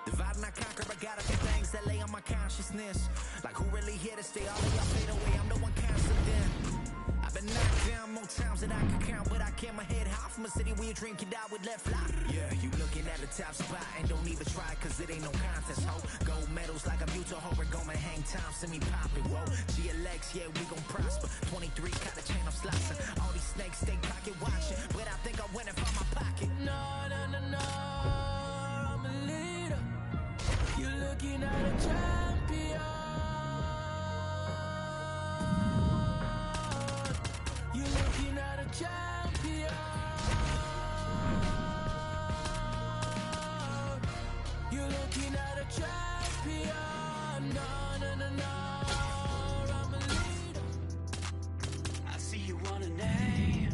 Divide and I conquer, I got a few things that lay on my consciousness. Like who really here to stay? All of y'all fade away, I'm the one constant then. I've been knocked down more times than I can count, but I kept my head high from a city where you drink and die with left fly. Yeah, you looking at the top spot and don't even try, cause it ain't no contest, ho. Gold medals like I'm Utah, ho, we're gonna hang time, send me poppin', whoa. GLX, yeah, we gon' prosper. 23, got a chain, I'm slicing. All these snakes, stay pocket watching, but I think I went it from my pocket. No, no, no, no. You're looking at a champion. You're looking at a champion. You're looking at a champion. No, no, no, no. I'm a leader. I see you want a name.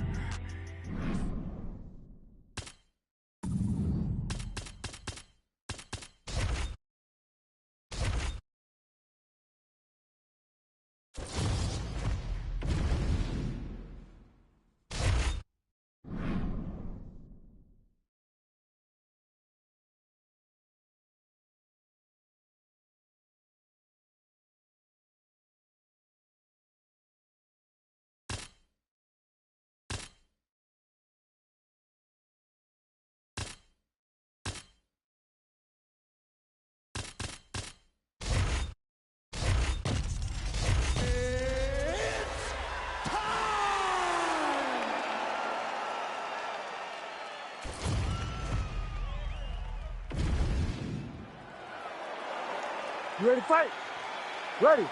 You ready to fight? Ready.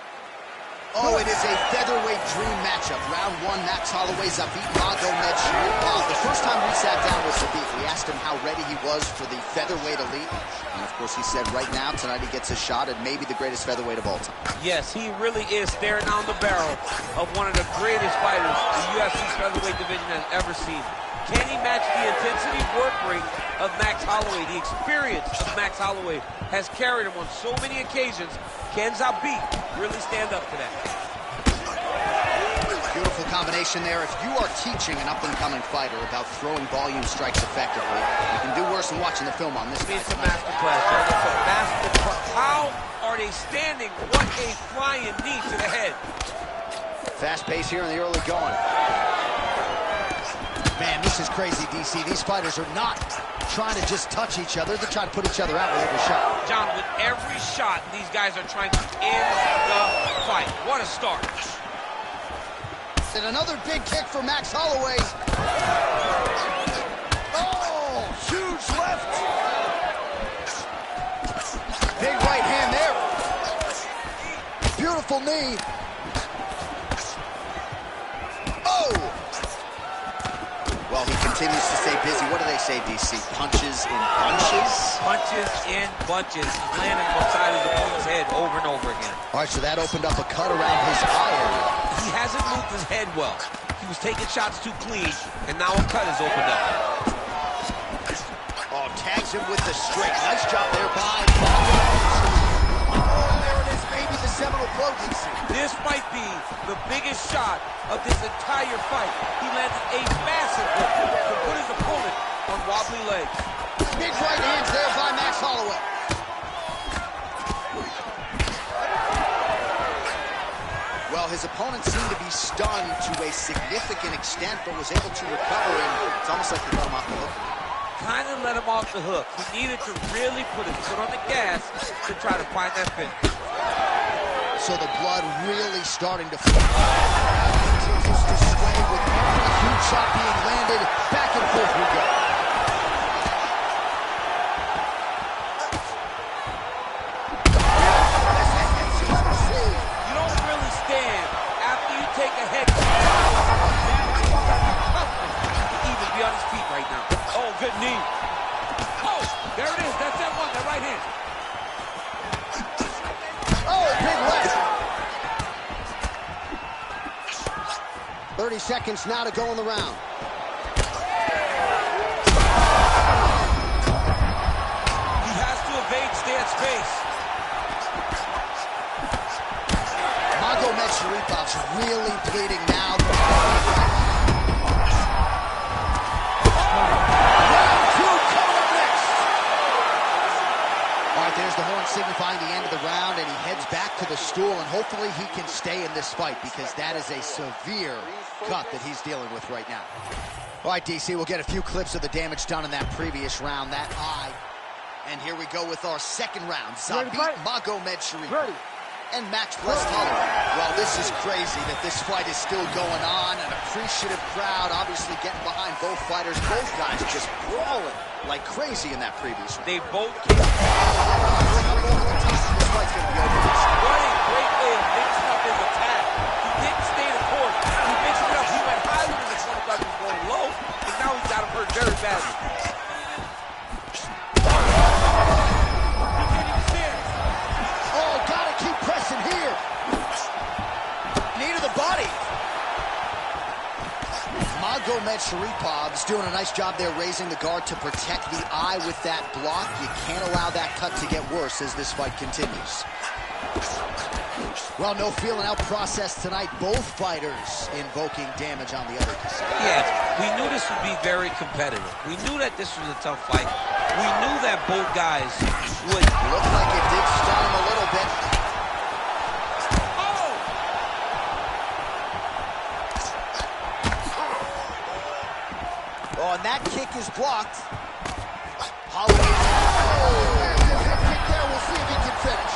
Oh, it is a featherweight dream matchup. Round one, Max Holloway's beat Magomed Sharipov. The first time we sat down with Sadiq, we asked him how ready he was for the featherweight elite. And of course, he said right now, tonight he gets a shot at maybe the greatest featherweight of all time. Yes, he really is staring down the barrel of one of the greatest fighters the UFC's featherweight division has ever seen. Can he match the intensity work rate of Max Holloway? The experience of Max Holloway has carried him on so many occasions. Can Zabit really stand up to that? Beautiful combination there. If you are teaching an up-and-coming fighter about throwing volume strikes effectively, you can do worse than watching the film on this guy. It's a masterclass, John. It's a masterclass. How are they standing? What a flying knee to the head. Fast pace here in the early going. Man, this is crazy, DC. These fighters are not trying to just touch each other. They're trying to put each other out with every shot. John, with every shot, these guys are trying to end the fight. What a start. And another big kick for Max Holloway. Oh, huge left. Big right hand there. Beautiful knee. Oh! Well, he continues to stay busy. What do they say, DC? Punches in bunches? Punches in bunches. He's landing both sides of the opponent's head over and over again. All right, so that opened up a cut around his eye area. He hasn't moved his head well. He was taking shots too clean, and now a cut has opened up. Oh, tags him with the straight. Nice job there by maybe the seminal blow, DC. This might be the biggest shot of this entire fight. He landed a massive hook to put his opponent on wobbly legs. Big right hands there by Max Holloway. Well, his opponent seemed to be stunned to a significant extent, but was able to recover, and it's almost like he let him off the hook. Kind of let him off the hook. He needed to really put his foot on the gas to try to find that finish. So the blood really starting to flow. Continues to sway with every huge shot being landed. Back and forth we go. You don't really stand after you take a head. To even be on his feet right now. Oh, good knee. Oh, there it is. That's that one, that right hand. Oh, big left. 30 seconds now to go in the round. really bleeding now. There's the horn signifying the end of the round, and he heads back to the stool, and hopefully he can stay in this fight because that is a severe cut that he's dealing with right now. All right, DC, we'll get a few clips of the damage done in that previous round, that eye. And here we go with our second round. Zabit Magomedsharipov and Max Holloway. Well, this is crazy that this fight is still going on. An appreciative crowd obviously getting behind both fighters. Both guys just brawling like crazy in that previous round. They both came This fight's going to be over. What a great way of mixing up his attack. He didn't stay the course. He mixed it up. He went high when the corner guard was going low, and now he's got him hurt very badly. Magomedsharipov is doing a nice job there raising the guard to protect the eye with that block. You can't allow that cut to get worse as this fight continues. Well, no feeling out process tonight. Both fighters invoking damage on the other side. Yeah, we knew this would be very competitive. We knew that this was a tough fight. We knew that both guys would. Looked like it did stun him a little bit. Oh, and that kick is blocked. Holloway. Oh, there's a head kick there. We'll see if he can finish.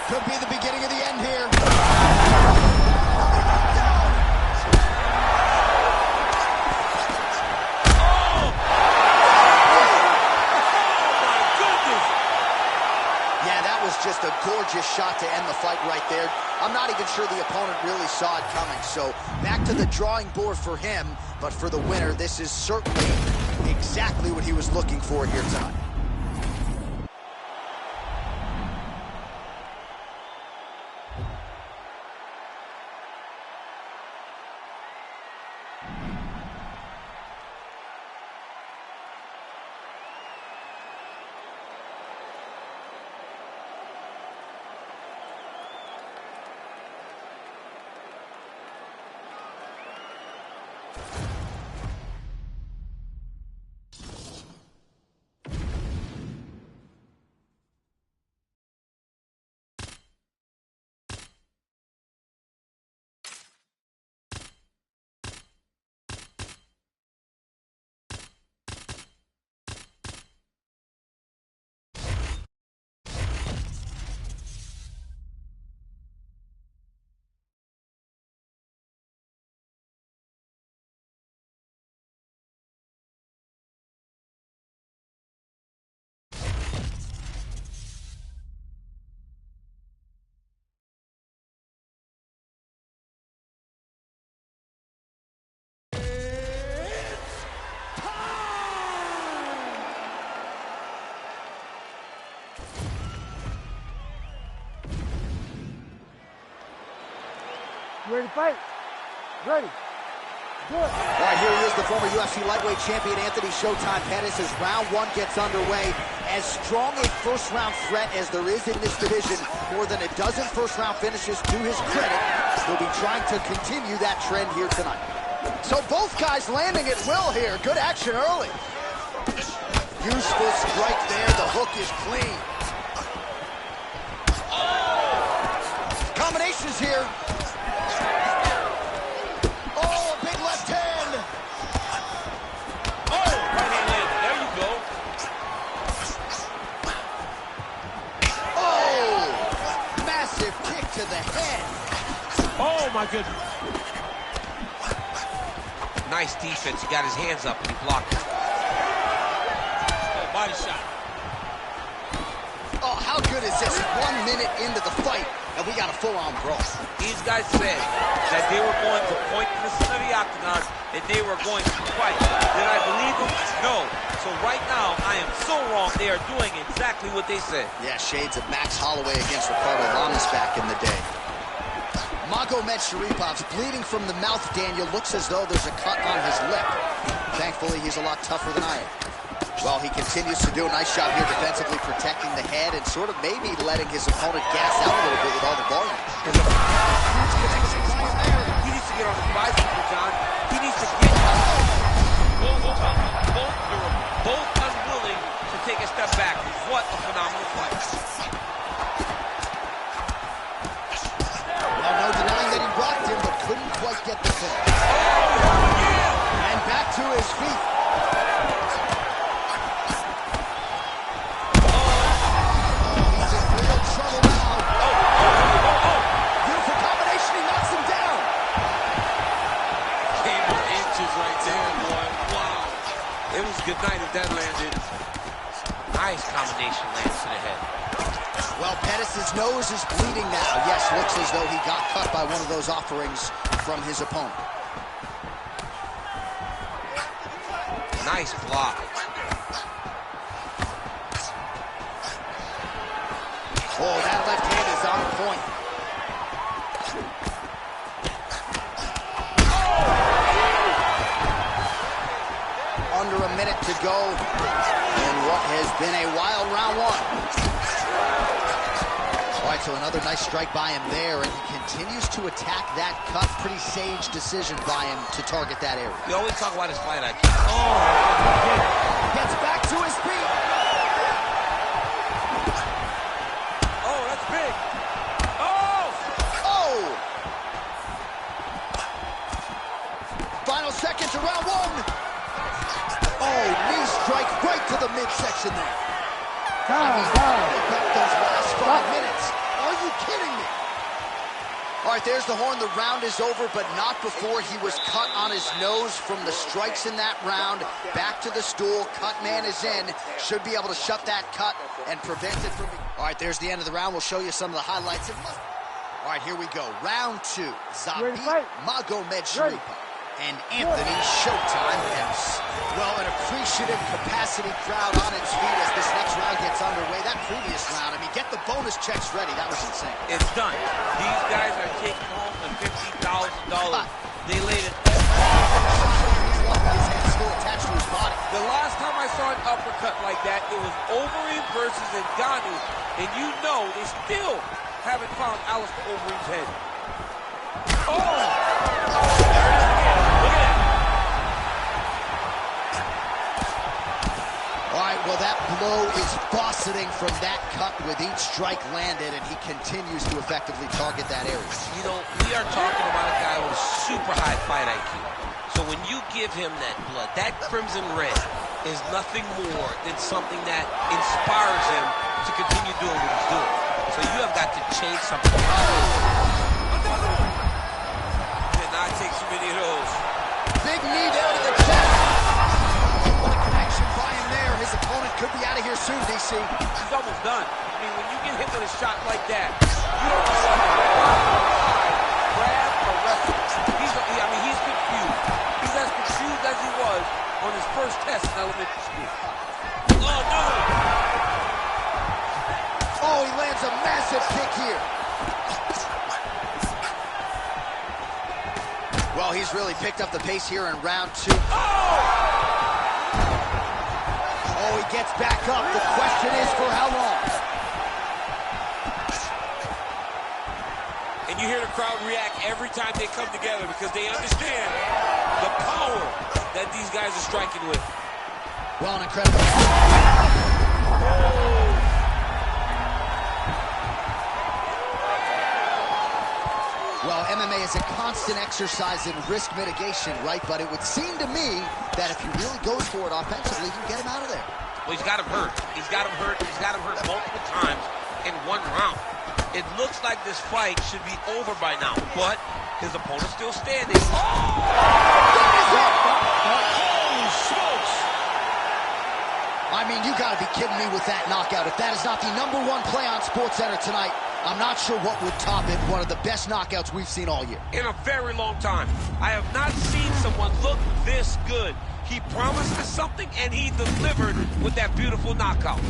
Could be the beginning of the end here. Just a gorgeous shot to end the fight right there. I'm not even sure the opponent really saw it coming. So back to the drawing board for him. But for the winner, this is certainly exactly what he was looking for here tonight. You ready to fight? Ready. Good. All right, here he is, the former UFC lightweight champion, Anthony Showtime Pettis, as round one gets underway. As strong a first-round threat as there is in this division, more than a dozen first-round finishes to his credit. He'll be trying to continue that trend here tonight. So both guys landing at will here. Good action early. Useful strike there. The hook is clean. Combinations here. To the head. Oh, my goodness. Nice defense. He got his hands up and he blocked it. Oh, body shot. Oh, how good is this? 1 minute into the fight, and we got a full-on brawl. These guys said that they were going to point in the center of the octagon and they were going to fight. Did I believe them? No. So right now, I am so wrong. They are doing exactly what they said. Yeah, shades of Max Holloway against Ricardo Lamas back in the day. Magomedsharipov bleeding from the mouth, Daniel. Looks as though there's a cut on his lip. Thankfully, he's a lot tougher than I am. Well, he continues to do a nice job here defensively protecting the head and sort of maybe letting his opponent gas out a little bit with all the volume. get on his bicycle, John. He needs to get both unwilling to take a step back. What a phenomenal fight. Well, no denying that he rocked him, but couldn't quite get the finish. And back to his feet. He's in real trouble now. Beautiful combination, he knocks him down. Came with inches right there, boy. Wow. It was good night if that landed. Nice combination lands to the head. Well, Pettis' nose is bleeding now. Yes, looks as though he got cut by one of those offerings from his opponent. Nice block. Oh, that left hand is on point. Under a minute to go in what has been a wild round one. All right, so another nice strike by him there, and he continues to attack that cut. Pretty sage decision by him to target that area. We always talk about his fight IQ. Gets back to his feet. Oh, that's big. Oh! Oh! Final seconds of round one. Oh, knee strike right to the midsection there. Time. Those last 5 minutes. Are you kidding me? All right, there's the horn. The round is over, but not before he was cut on his nose from the strikes in that round. Back to the stool. Cut man is in. Should be able to shut that cut and prevent it from... All right, there's the end of the round. We'll show you some of the highlights. All right, here we go. Round two. Zabit Magomed and Anthony Showtime Pettis. Well, an appreciative capacity crowd on its feet as this next round gets underway. That previous round, I mean, get the bonus checks ready. That was insane. It's done. These guys are taking home the $50,000. They laid it. He's lucky his head's still attached to his body. The last time I saw an uppercut like that, it was Overeem versus Ngannou, and you know they still haven't found Alistair Overeem's head. Oh! There it is again. Look at that. All right, well, that blow is fauceting from that cut with each strike landed, and he continues to effectively target that area. You know, we are talking about a guy with super high fight IQ. So when you give him that blood, that crimson red is nothing more than something that inspires him to continue doing what he's doing. So you have got to change something. Did not take too many of those. Big knee there to the chest. What a connection by him there. His opponent could be out of here soon, DC. He's almost done. I mean, when you get hit with a shot like that, you don't grab or wrestle. He's confused. He's as confused as he was on his first test in elementary school. Oh, no! Oh, he lands a massive kick here. Well, he's really picked up the pace here in round two. Oh, he gets back up. The question is for how long? And you hear the crowd react every time they come together because they understand the power that these guys are striking with. Well, an incredible... Well, MMA is a constant exercise in risk mitigation, right? But it would seem to me that if he really goes for it offensively, you can get him out of there. Well, he's got him hurt. He's got him hurt. He's got him hurt multiple times in one round. It looks like this fight should be over by now, but his opponent's still standing. Holy smokes! I mean, you gotta be kidding me with that knockout. If that is not the #1 play on SportsCenter tonight, I'm not sure what would top it. One of the best knockouts we've seen all year. In a very long time. I have not seen someone look this good. He promised us something, and he delivered with that beautiful knockout.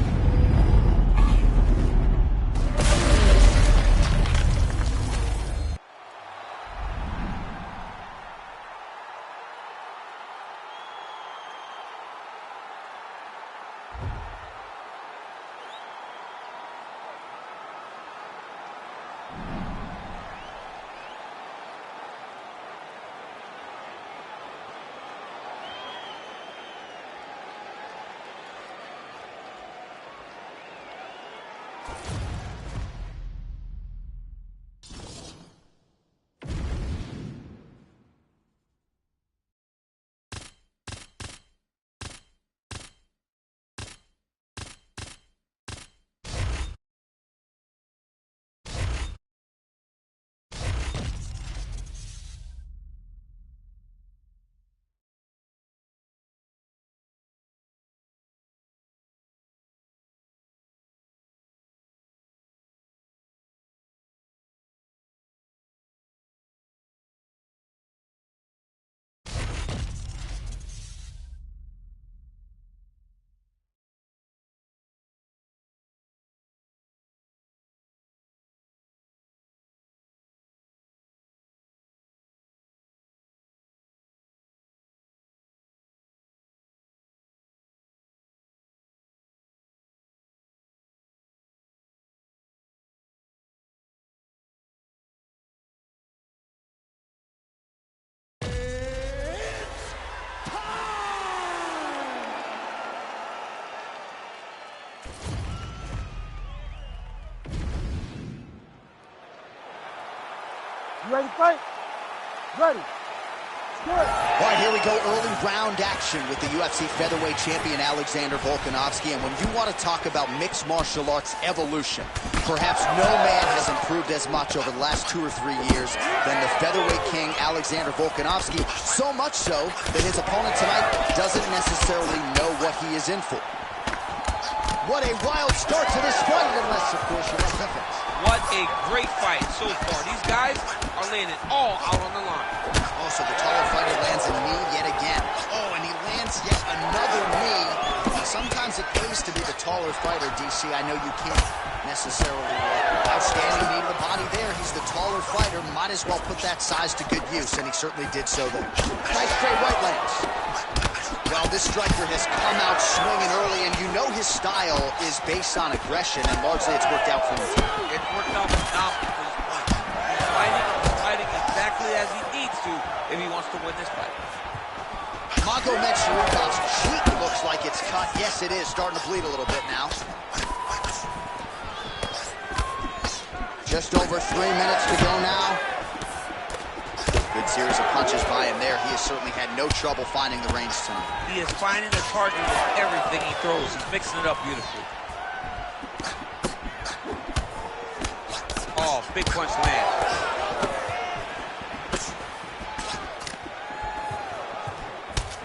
You ready to fight? Ready. All right, here we go. Early round action with the UFC featherweight champion Alexander Volkanovski. And when you want to talk about mixed martial arts evolution, perhaps no man has improved as much over the last 2 or 3 years than the featherweight king Alexander Volkanovski. So much so that his opponent tonight doesn't necessarily know what he is in for. What a wild start to this fight, unless, of course, you like defense. What a great fight so far. These guys are laying it all out on the line. Also, the taller fighter lands a knee yet again. Oh, and he lands yet another knee. Sometimes it pays to be the taller fighter, DC. I know you can't necessarily. Outstanding knee to the body there. He's the taller fighter. Might as well put that size to good use, and he certainly did so there. Nice straight right lands. Well, this striker has come out swinging early, and you know his style is based on aggression, and largely it's worked out for him. It's worked out phenomenally for this point. He's fighting exactly as he needs to if he wants to win this fight. Magomed Sharipov's cheek looks like it's cut. Yes, it is. Starting to bleed a little bit now. Just over 3 minutes to go now. Good series of punches by him there. He has certainly had no trouble finding the range tonight. He is finding the target with everything he throws. He's mixing it up beautifully. Oh, big punch land.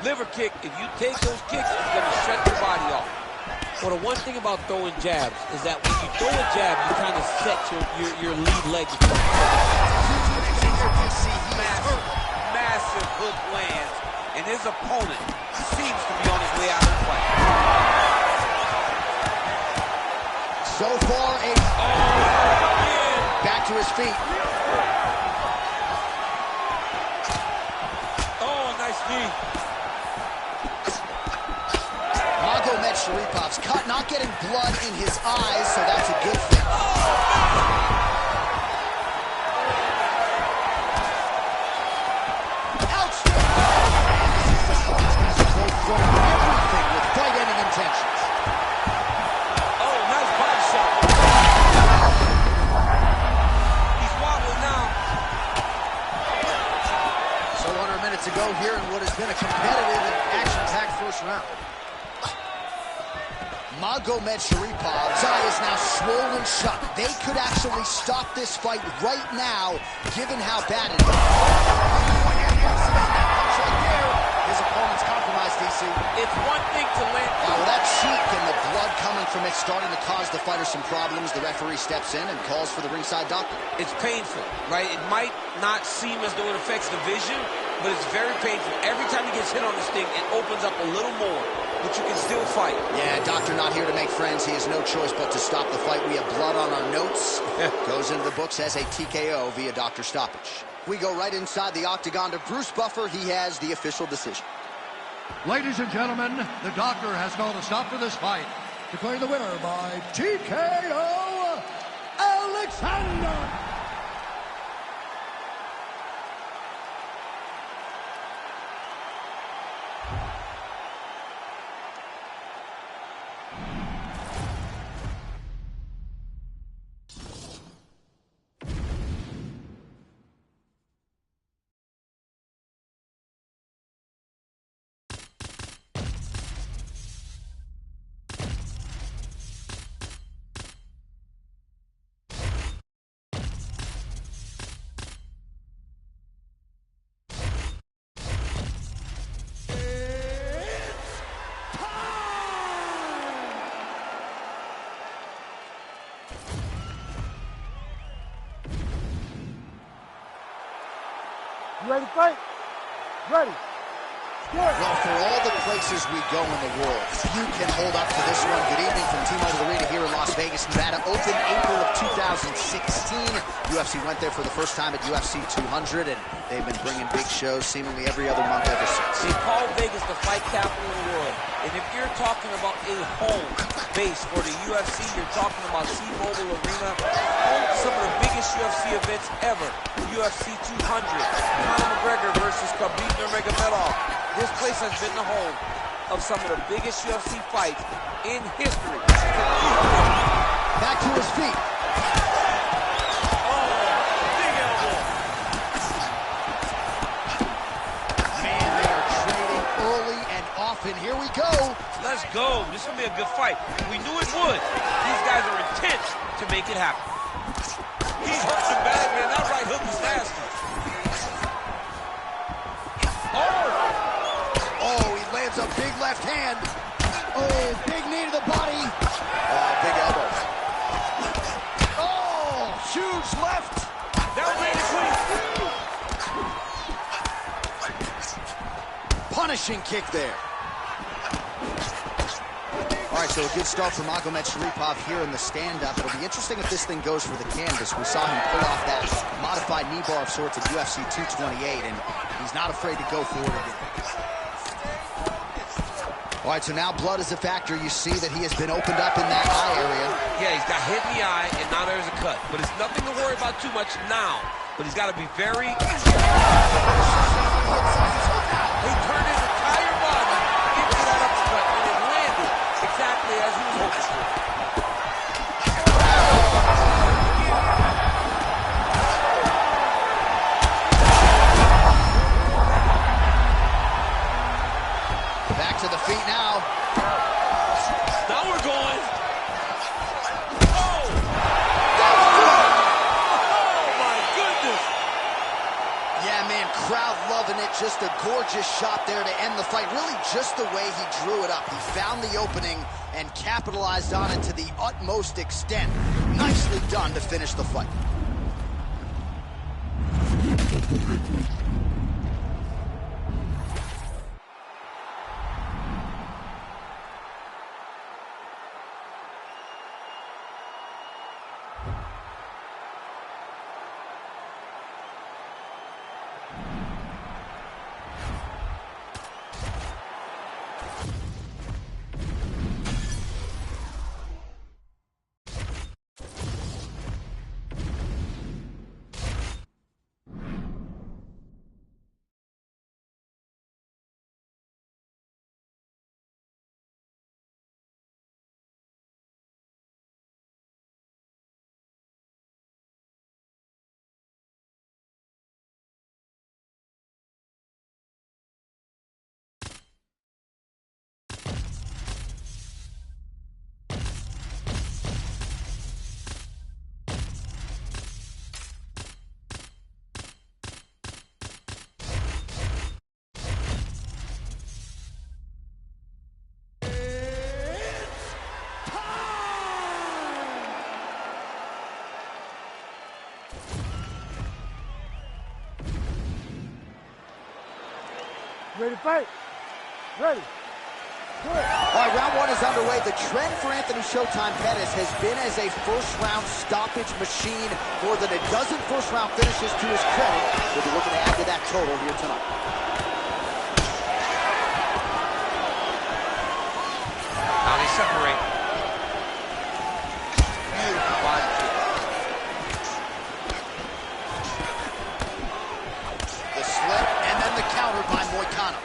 Liver kick, if you take those kicks, it's going to shut your body off. Well, the one thing about throwing jabs is that when you throw a jab, you kind of set your lead leg. Massive hook lands, and his opponent seems to be on his way out of the fight. So far, back to his feet. Oh, nice knee. Magomed Sharipov's cut, not getting blood in his eyes, so that's a good thing. Everything with fight-ending intentions. Oh, nice body shot. He's wobbling now. So under a minute to go here in what has been a competitive and action-packed first round. Magomed Sharipov's eye is now swollen shut. They could actually stop this fight right now, given how bad it is. His opponent's compromised, DC. It's one thing to land. Well, that cheek and the blood coming from it starting to cause the fighter some problems. The referee steps in and calls for the ringside doctor. It's painful, right? It might not seem as though it affects the vision, but it's very painful. Every time he gets hit on this thing, it opens up a little more, but you can still fight. Yeah, doctor not here to make friends. He has no choice but to stop the fight. We have blood on our notes. Goes into the books as a TKO via doctor stoppage. We go right inside the octagon to Bruce Buffer. He has the official decision. Ladies and gentlemen, the doctor has called a stop to this fight. Declaring the winner by TKO, Alexander. You ready to fight? Ready. Well, for all the places we go in the world, few can hold up to this one. Good evening from T-Mobile Arena here in Las Vegas, Nevada. Opened April of 2016. UFC went there for the first time at UFC 200, and they've been bringing big shows seemingly every other month ever since. They call Vegas the fight capital of the world. And if you're talking about a home base for the UFC, you're talking about T-Mobile Arena, home to some of the biggest UFC events ever. UFC 200, Conor McGregor versus Khabib Nurmagomedov. This place has been the home of some of the biggest UFC fights in history. Back to his feet. Oh, big elbow. and here we go. Let's go. This is going to be a good fight. We knew it would. These guys are intent to make it happen. He's hurt him bad, man. That right hook is nasty. Oh, he lands a big left hand. Oh, big knee to the body. Oh, big elbows. Oh, huge left. That was really clean. Punishing kick there. All right, so a good start for Magomed Sharipov here in the stand-up. It'll be interesting if this thing goes for the canvas. We saw him pull off that modified knee bar of sorts at UFC 228, and he's not afraid to go for it again. All right, so now blood is a factor. You see that he has been opened up in that eye area. Yeah, he's got hit in the eye, and now there's a cut. But it's nothing to worry about too much now. But he's got to be very... He turned his entire body into that uppercut, and it landed exactly as he was hoping for. Back to the feet now. Now we're going. Oh! Oh, my goodness! Yeah, man, crowd loving it. Just a gorgeous shot there to end the fight. Really just the way he drew it up. He found the opening and capitalized on it to the utmost extent. Nicely done to finish the fight. Ready to fight? Ready. All right, round one is underway. The trend for Anthony Showtime Pettis has been as a first-round stoppage machine. More than a dozen first-round finishes to his credit. We'll be looking to add to that total here tonight. Now they separate. Beautiful body kick. The slip, and then the counter by Moicano.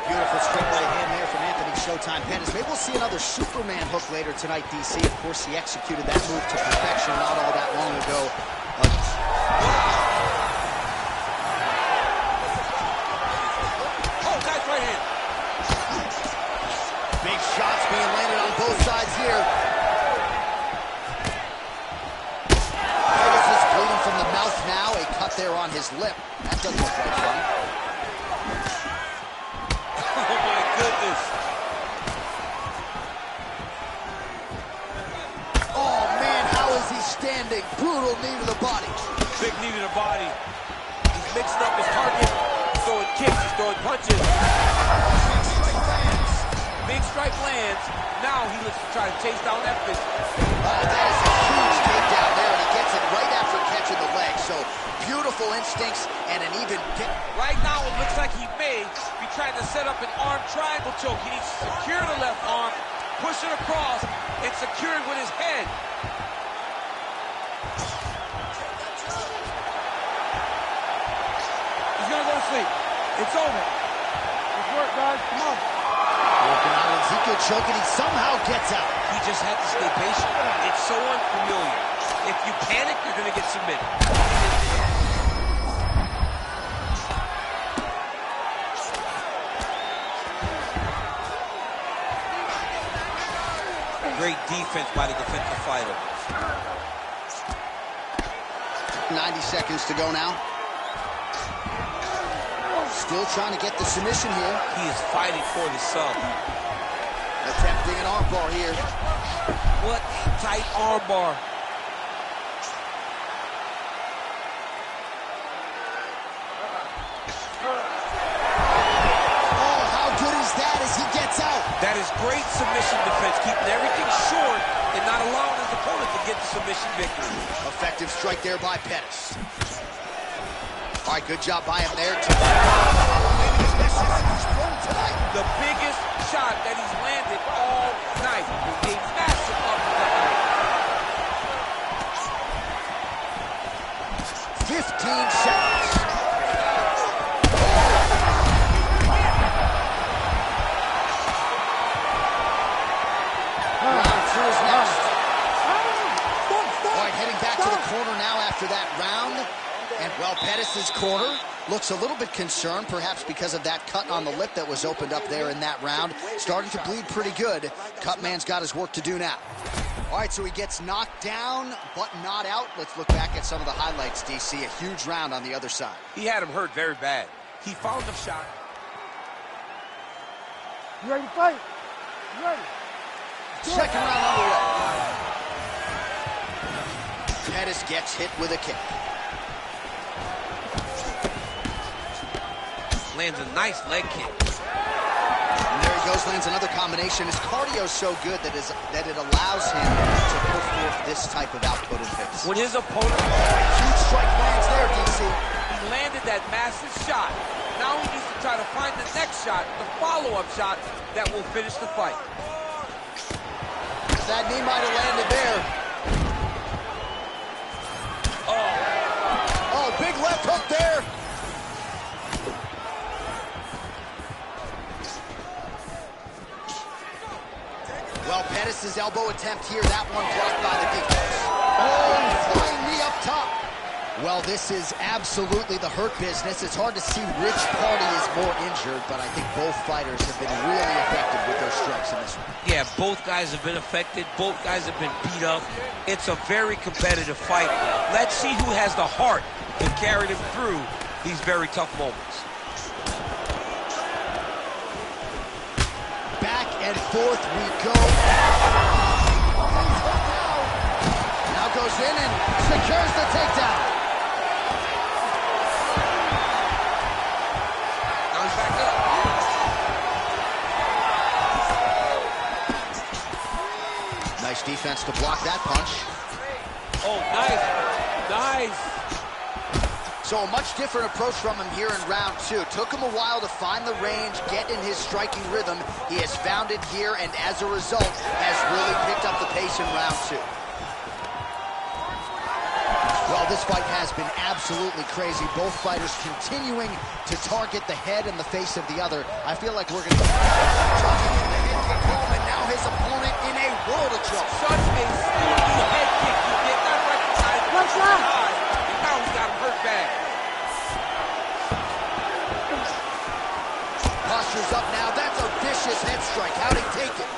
Beautiful straight right hand there from Anthony Showtime Pettis. Maybe we'll see another Superman hook later tonight, DC. Of course, he executed that move to perfection not all that long ago. Oh, nice right hand. Big shots being landed on both sides here. Pettis is bleeding from the mouth now. A cut there on his lip. That doesn't look like fun. Oh, my goodness. Oh, man, how is he standing? Brutal knee to the body. Big knee to the body. He's mixing up his target. He's throwing kicks. He's throwing punches. Big strike lands. Now he looks to try to chase down that fist. Oh, that is a huge takedown there, and he gets it right after catching the leg. So, beautiful instincts and an even kick. Right now, it looks like he may be trying to set up an arm triangle choke. He needs to secure the left arm, push it across, and secure it with his head. He's gonna go to sleep. It's over. Let's work, guys. Come on. Working on Ezekiel choking, he somehow gets out. He just had to stay patient. It's so unfamiliar. If you panic, you're gonna get submitted. Great defense by the defensive fighter. 90 seconds to go now. Still trying to get the submission here. He is fighting for the sub. Attempting an armbar here. What a tight armbar. Oh, how good is that as he gets out? That is great submission defense, keeping everything short and not allowing his opponent to get the submission victory. Effective strike there by Pettis. All right, good job by him there. The biggest shot that he's landed all night. A massive uppercut. 15 seconds. Round 2 is next. All right, heading back to the corner now after that round. And, well, Pettis' corner looks a little bit concerned, perhaps because of that cut on the lip that was opened up there in that round. Starting to bleed pretty good. Cutman's got his work to do now. All right, so he gets knocked down, but not out. Let's look back at some of the highlights, DC. A huge round on the other side. He had him hurt very bad. He found the shot. You ready to fight? You ready? Second round underway. Pettis gets hit with a kick. Lands a nice leg kick. And there he goes, lands another combination. His cardio's so good that it allows him to put forth this type of output in pace. When his opponent... Huge strike lands there, DC. He landed that massive shot. Now he needs to try to find the next shot, the follow-up shot that will finish the fight. That knee might have landed there. Oh, big left hook there. Well, Pettis' elbow attempt here, that one blocked by the defense. Oh, flying knee up top. Well, this is absolutely the hurt business. It's hard to see which party is more injured, but I think both fighters have been really effective with their strikes in this one. Yeah, both guys have been affected. Both guys have been beat up. It's a very competitive fight. Let's see who has the heart to carry them through these very tough moments. Back and forth we go. Now goes in and secures the takedown. Now he's back up. Nice defense to block that punch. Oh, nice. Nice. So a much different approach from him here in round 2. Took him a while to find the range, get in his striking rhythm. He has found it here, and as a result, has really picked up the pace in round 2. Well, this fight has been absolutely crazy. Both fighters continuing to target the head and the face of the other. I feel like we're going to... Chucking in the head kick home, and now his opponent in a world of trouble. Such a sneaky head kick. He did not recognize it. What's that? And now he got him hurt bad. Posture's up now. That's a vicious head strike. How'd he take it?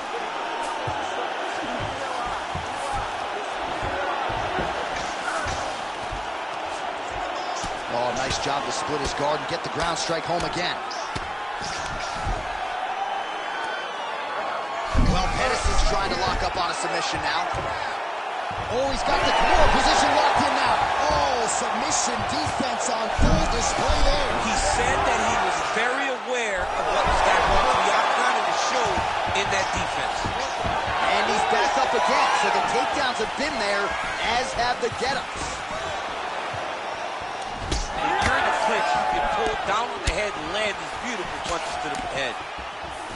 Oh, nice job to split his guard and get the ground strike home again. Well, Pettis is trying to lock up on a submission now. Oh, he's got the Kimura position locked in now. Oh, submission defense on full display there. He said that he was very aware of what was happening. The outcome to show in that defense. And he's back up again, so the takedowns have been there, as have the get-ups. When you're in the clinch, you can pull down on the head and land these beautiful punches to the head.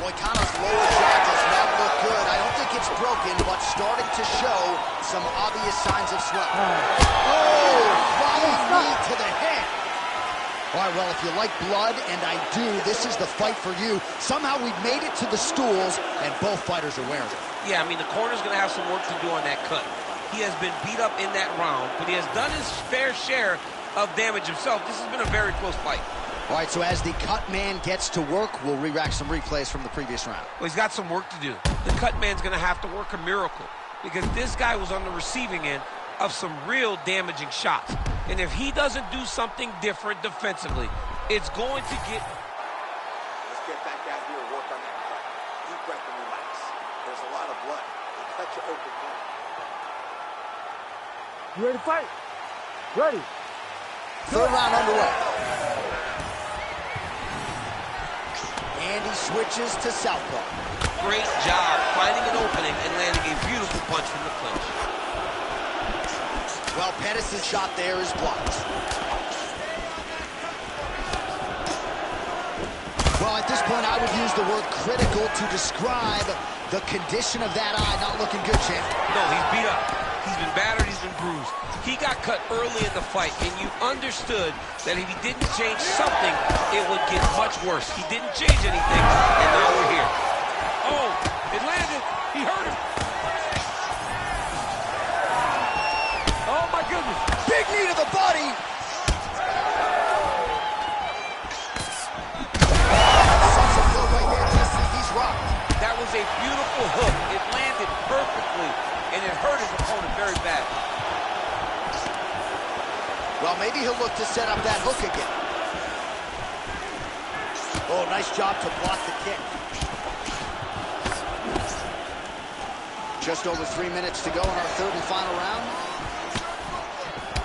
Moicano's lower jaw does not look good. I don't think it's broken, but starting to show some obvious signs of swelling. Oh, flying knee to the head. All right, well, if you like blood, and I do, this is the fight for you. Somehow we've made it to the stools, and both fighters are wearing it. Yeah, I mean, the corner's going to have some work to do on that cut. He has been beat up in that round, but he has done his fair share of damage himself. This has been a very close fight. All right, so as the cut man gets to work, we'll re-rack some replays from the previous round. Well, he's got some work to do. The cut man's going to have to work a miracle because this guy was on the receiving end of some real damaging shots. And if he doesn't do something different defensively, it's going to get... Let's get back out here and work on that cut. Deep breath and relax. There's a lot of blood. You cut your open cut. You ready to fight? Ready. Third round underway. And he switches to southpaw. Great job finding an opening and landing a beautiful punch from the clinch. Well, Pettis' shot there is blocked. Well, at this point, I would use the word critical to describe the condition of that eye. Not looking good, champ. No, he's beat up. He's been battered, he's been bruised. He got cut early in the fight, and you understood that if he didn't change something, it would get much worse. He didn't change anything, and now we're here. Oh, it landed. He hurt him. Oh, my goodness. Big knee to the body. He's rocked. That was a beautiful hook. It landed perfectly, and it hurt his opponent very bad. Well, maybe he'll look to set up that hook again. Oh, nice job to block the kick. Just over 3 minutes to go in our third and final round.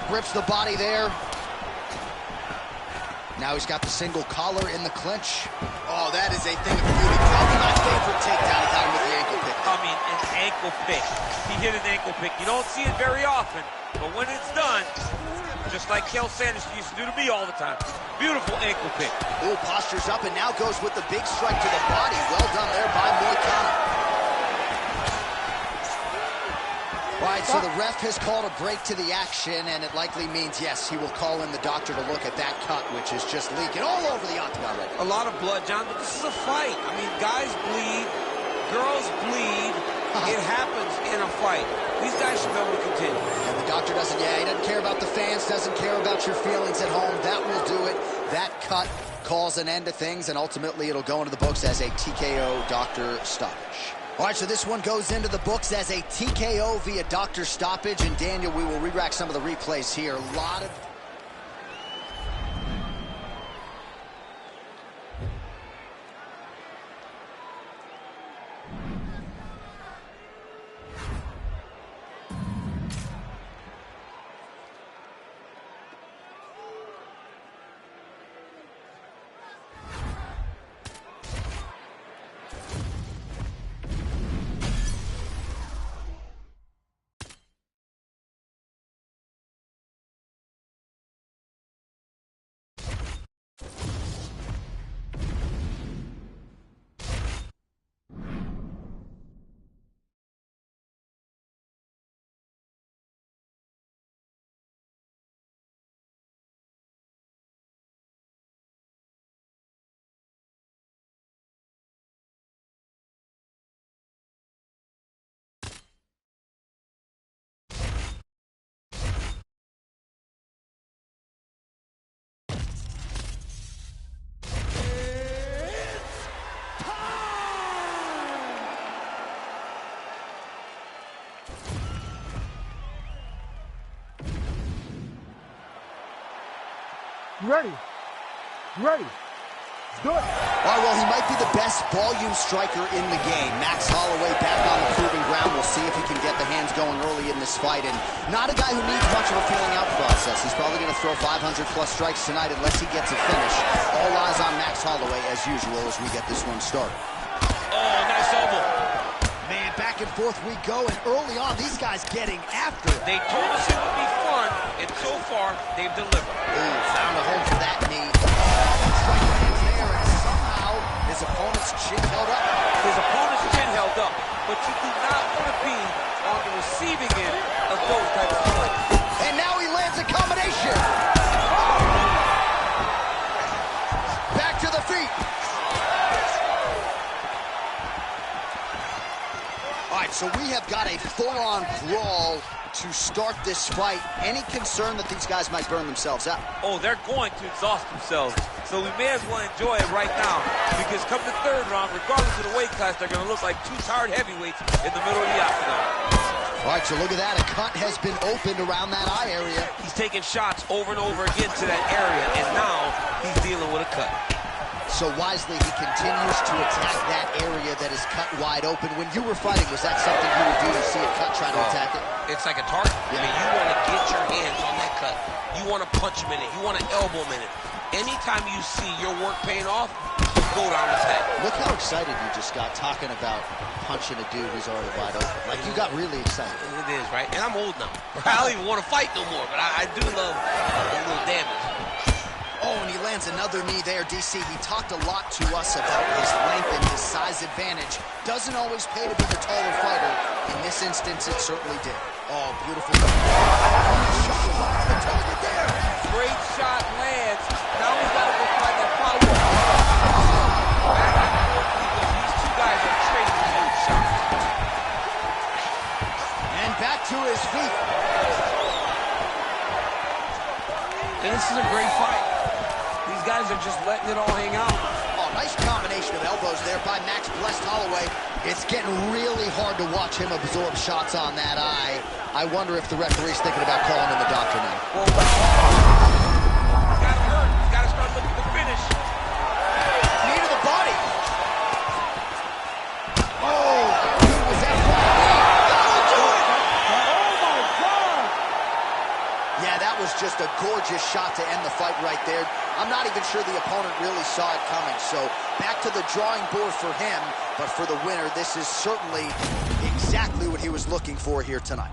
Rips the body there. Now he's got the single collar in the clinch. Oh, that is a thing of beauty. Probably my favorite takedown. He got him with the ankle pick. I mean, an ankle pick. He hit an ankle pick. You don't see it very often, but when it's done, just like Kel Sanders used to do to me all the time. Beautiful ankle pick. Oh, postures up and now goes with the big strike to the body. Well done there by Moicano. All right, so the ref has called a break to the action, and it likely means, yes, he will call in the doctor to look at that cut, which is just leaking all over the octagon right now. A lot of blood, John, but this is a fight. I mean, guys bleed, girls bleed. It happens in a fight. These guys should be able to continue. And the doctor doesn't, he doesn't care about the fans, doesn't care about your feelings at home. That will do it. That cut calls an end to things, and ultimately it'll go into the books as a TKO doctor stoppage. All right, so this one goes into the books as a TKO via doctor stoppage. And Daniel, we will re-rack some of the replays here. A lot of... You ready? You ready? Let's do it. All right, well, he might be the best volume striker in the game. Max Holloway back on the proving ground. We'll see if he can get the hands going early in this fight. And not a guy who needs much of a feeling out process. He's probably going to throw 500-plus strikes tonight unless he gets a finish. All eyes on Max Holloway, as usual, as we get this one started. Oh, nice elbow. Man, back and forth we go, and early on, these guys getting after it. They told us it would be fun, and so far, they've delivered. Ooh, found a home for that knee. Strike lands there, and somehow his opponent's chin held up. His opponent's chin held up, but you do not want to be on the receiving end of those types of strikes. And now he lands a combination. Back to the feet. All right, so we have got a full-on brawl to start this fight. Any concern that these guys might burn themselves out? Oh, they're going to exhaust themselves. So we may as well enjoy it right now, because come the third round, regardless of the weight class, they're going to look like two tired heavyweights in the middle of the octagon. All right, so look at that. A cut has been opened around that eye area. He's taking shots over and over again to that area, and now he's dealing with a cut. So wisely, he continues to attack that area that is cut wide open. When you were fighting, was that something you would do to see a cut, try to attack it? It's like a target. I mean, you want to get your hands on that cut. You want to punch him in it. You want to elbow him in it. Anytime you see your work paying off, go down his head. Look how excited you just got talking about punching a dude who's already wide open. Like, you got really excited. It is, right? And I'm old now. I don't even want to fight no more, but I do love a little damage. Oh, and he lands another knee there, DC. He talked a lot to us about his length and his size advantage. Doesn't always pay to be the taller fighter. In this instance, it certainly did. Oh, beautiful. Shot off the target there. Great shot lands. Now he's got to go find that follow-up. Back and forth we go. These two guys are trading huge shots. And back to his feet. And this is a great fight. These guys are just letting it all hang out. Oh, nice combination of elbows there by Max Blessed Holloway. It's getting really hard to watch him absorb shots on that eye. I wonder if the referee's thinking about calling in the doctor now. Well, he's got to hurt. He's got to start looking for finish. Knee to the body. Oh, he was at that'll do it. Oh, my God! Yeah, that was just a gorgeous shot to end the fight right there. I'm not even sure the opponent really saw it coming. So back to the drawing board for him. But for the winner, this is certainly exactly what he was looking for here tonight.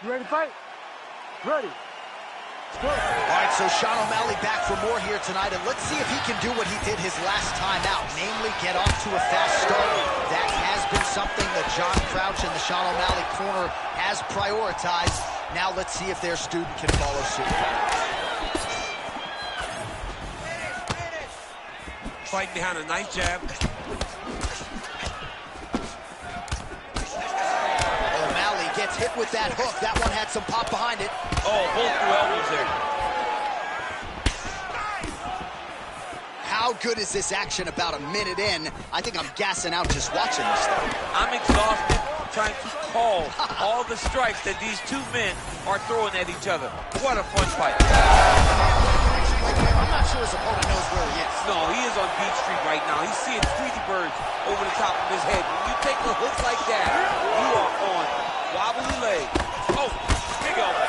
You ready to fight? Ready. Let's go. All right, so Sean O'Malley back for more here tonight, and let's see if he can do what he did his last time out, namely get off to a fast start. That has been something that John Crouch and the Sean O'Malley corner has prioritized. Now let's see if their student can follow suit. Fighting behind a nice jab. Gets hit with that hook. That one had some pop behind it. Oh, both through elbows there. How good is this action about a minute in? I think I'm gassing out just watching this thing. I'm exhausted trying to call all the strikes that these two men are throwing at each other. What a fun fight. I'm not sure his opponent knows where he is. No, he is on Beach Street right now. He's seeing Tweety birds over the top of his head. When you take a hook like that, you are on wobbly leg. Oh, big elbow.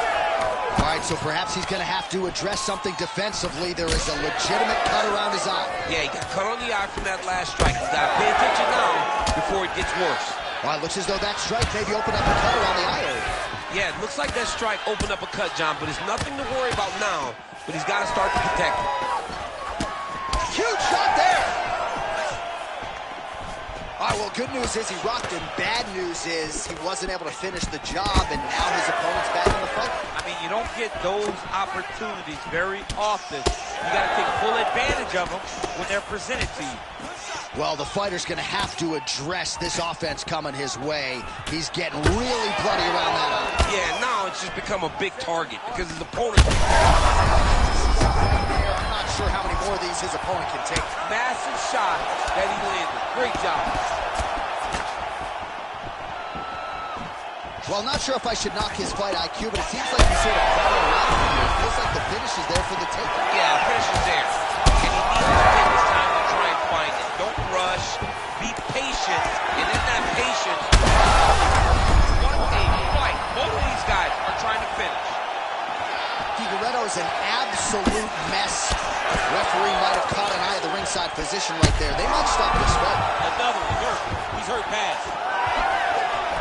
All right, so perhaps he's going to have to address something defensively. There is a legitimate cut around his eye. Yeah, he got cut on the eye from that last strike. He's got to pay attention now before it gets worse. All right, looks as though that strike maybe opened up a cut around the eye area. Yeah, it looks like that strike opened up a cut, John, but it's nothing to worry about now. But he's got to start to protect it. Huge shot there. All right, well, good news is he rocked him. Bad news is he wasn't able to finish the job, and now his opponent's back in the fight. I mean, you don't get those opportunities very often. You got to take full advantage advantage of them when they're presented to you. Well, the fighter's going to have to address this offense coming his way. He's getting really bloody around that eye. Yeah, now it's just become a big target because his opponent... I'm not sure how many more of these his opponent can take. Massive shot that he landed. Great job. Well, not sure if I should knock his fight IQ, but it seems like he's sort of falling around here. It feels like the finish is there for the taking. Yeah, the finish is there. And he needs to take his time to try and find it. Don't rush. Be patient. And in that patience, what a fight. Both of these guys are trying to finish. Figueiredo is an absolute mess. Referee might have caught an eye of the ringside position right there. They might stop this fight. Another one hurt. He's hurt bad.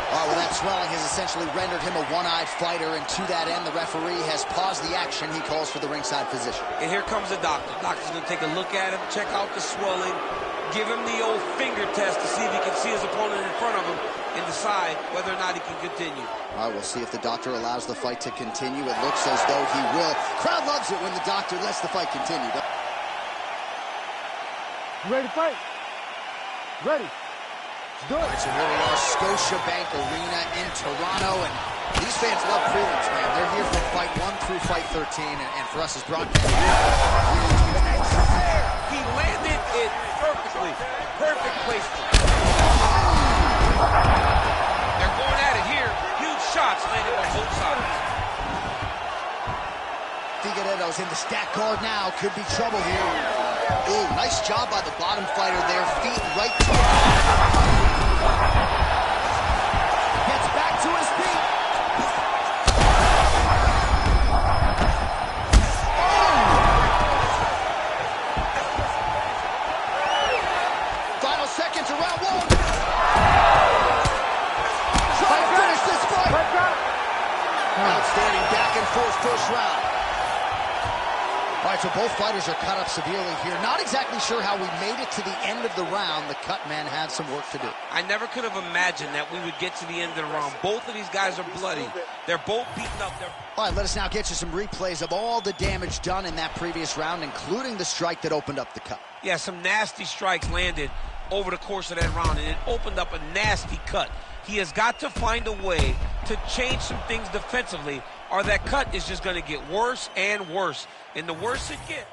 Oh, well, that swelling has essentially rendered him a one-eyed fighter, and to that end, the referee has paused the action. He calls for the ringside physician. And here comes the doctor. Doctor's going to take a look at him, check out the swelling, give him the old finger test to see if he can see his opponent in front of him and decide whether or not he can continue. All right, we'll see if the doctor allows the fight to continue. It looks as though he will. Crowd loves it when the doctor lets the fight continue. You ready to fight? Ready. All right, so here we are, Scotiabank Arena in Toronto, and these fans love prelims, man. They're here from fight 1 through fight 13, and for us as broadcasters, He landed it perfectly. Perfect placement. They're going at it here. Huge shots landing on both sides. Figueiredo's in the stack guard now. Could be trouble here. Ooh, nice job by the bottom fighter there. Feet right to the gets back to his feet. Final seconds of round 1. Try to finish this fight. Outstanding back and forth first round. All right, so both fighters are cut up severely here. Not exactly sure how we made it to the end of the round. The cut man had some work to do. I never could have imagined that we would get to the end of the round. Both of these guys are bloody. They're both beaten up. All right, let us now get you some replays of all the damage done in that previous round, including the strike that opened up the cut. Yeah, some nasty strikes landed over the course of that round, and it opened up a nasty cut. He has got to find a way to change some things defensively, or that cut is just going to get worse and worse. And the worse it gets.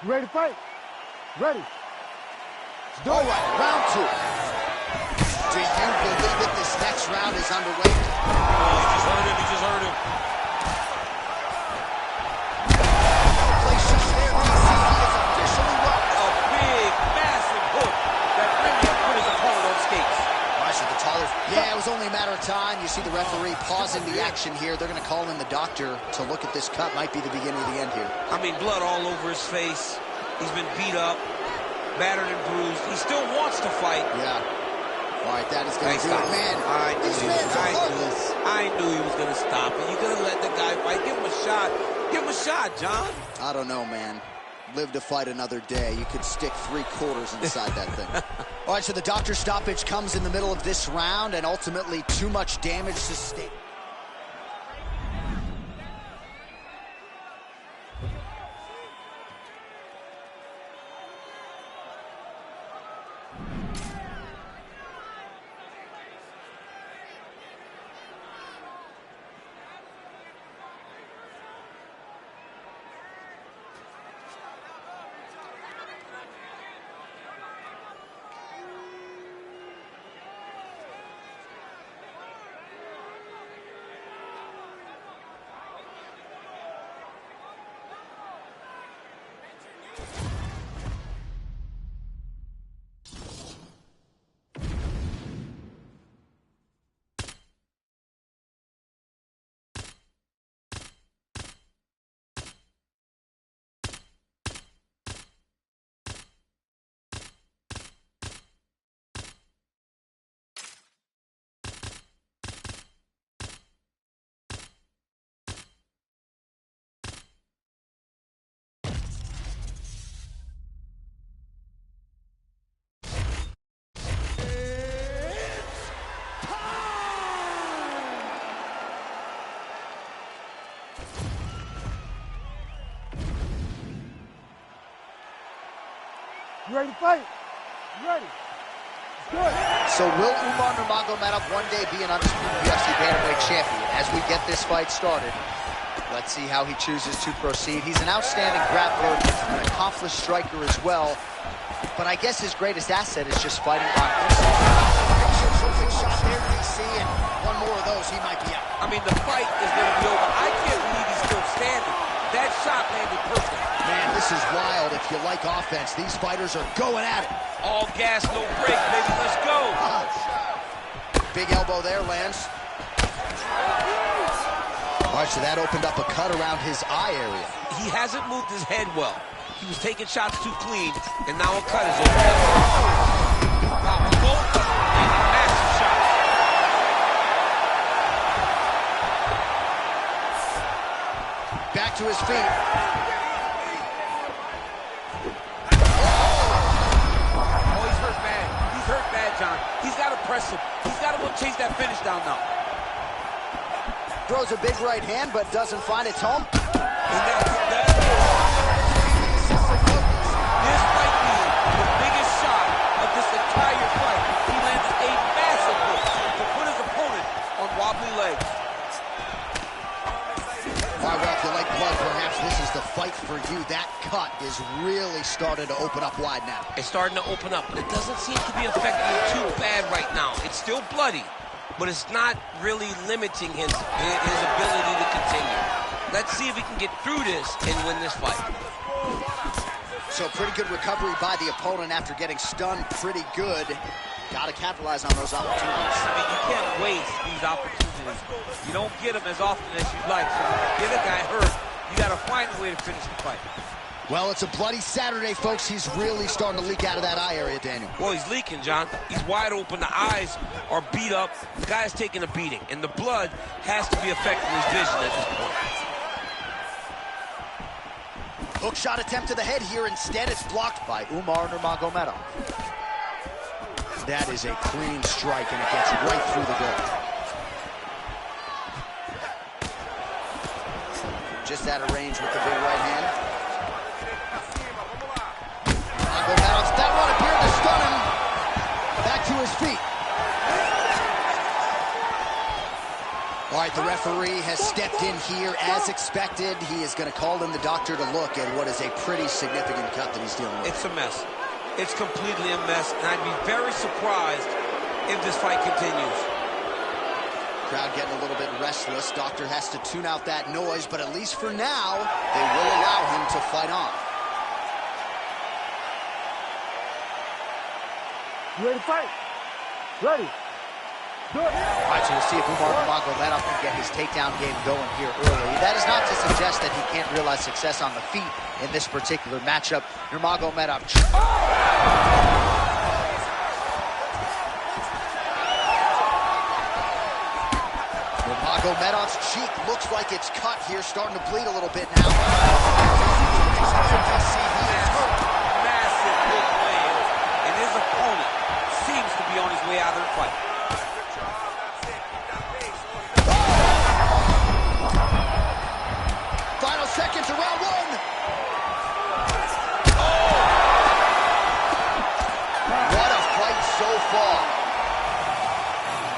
You ready to fight? Ready. All right, round 2. Do you believe it? This next round is underway. Oh, he just heard him. He just heard him. Place just there. He is officially run. A big, massive hook that really put his opponent on skates. The taller. Yeah, it was only a matter of time. You see the referee pausing the action here. They're going to call in the doctor to look at this cut. Might be the beginning of the end here. I mean, blood all over his face. He's been beat up, battered and bruised. He still wants to fight. Yeah. All right, that is going to do it. Man, this man's heartless. I knew he was going to stop it. You could have let the guy fight. Give him a shot. Give him a shot, John. I don't know, man. Live to fight another day. You could stick 3/4 inside that thing. All right, so the doctor stoppage comes in the middle of this round, and ultimately too much damage sustained. You ready to fight? You ready? Good. So will Umar Nurmagomedov one day be an undisputed UFC bantamweight champion? As we get this fight started, let's see how he chooses to proceed. He's an outstanding grappler, an accomplished striker as well, but I guess his greatest asset is just fighting on terrific shot there, DC, and one more of those, he might be out. I mean, the fight is going to be over. I can't believe he's still standing. That shot landed perfect. Man, this is wild. If you like offense, these fighters are going at it. All gas, no brakes, baby. Let's go. Big elbow there, lands. All right, so that opened up a cut around his eye area. He hasn't moved his head well. He was taking shots too clean, and now a cut is open up. Wow, both and a massive shot. Back to his feet. Oh, he's hurt bad. He's hurt bad, John. He's got to press him. He's got to go chase that finish down now. Throws a big right hand, but doesn't find its home. This might be the biggest shot of this entire fight. He landed a massive hook to put his opponent on wobbly legs. All right, well, if you like blood, perhaps this is the fight for you. That cut is really starting to open up wide now. It's starting to open up, but it doesn't seem to be affecting him too bad right now. It's still bloody, but it's not really limiting his ability to continue. Let's see if he can get through this and win this fight. So pretty good recovery by the opponent after getting stunned pretty good. Got to capitalize on those opportunities. I mean, you can't waste these opportunities. You don't get them as often as you'd like. So when you get a guy hurt, you got to find a way to finish the fight. Well, it's a bloody Saturday, folks. He's really starting to leak out of that eye area, Daniel. Well, he's leaking, John. He's wide open. The eyes are beat up. The guy's taking a beating, and the blood has to be affecting his vision at this point. Hook shot attempt to the head here. Instead, it's blocked by Umar Nurmagomedov. That is a clean strike, and it gets right through the goal. Just out of range with the big right hand. Nurmagomedov, that one appeared to stun him. Back to his feet. All right, the referee has stepped in here as expected. He is going to call in the doctor to look at what is a pretty significant cut that he's dealing with. It's a mess. It's completely a mess, and I'd be very surprised if this fight continues. Crowd getting a little bit restless. Doctor has to tune out that noise, but at least for now, they will allow him to fight on. You ready to fight? Ready. Good. All right, so we'll see if Umar Nurmagomedov can get his takedown game going here early. That is not to suggest that he can't realize success on the feet in this particular matchup. Nurmagomedov. Nurmagomedov's cheek looks like it's cut here, starting to bleed a little bit now. Massive hook land, and his opponent seems to be on his way out of the fight. Final seconds of round one. What a fight so far.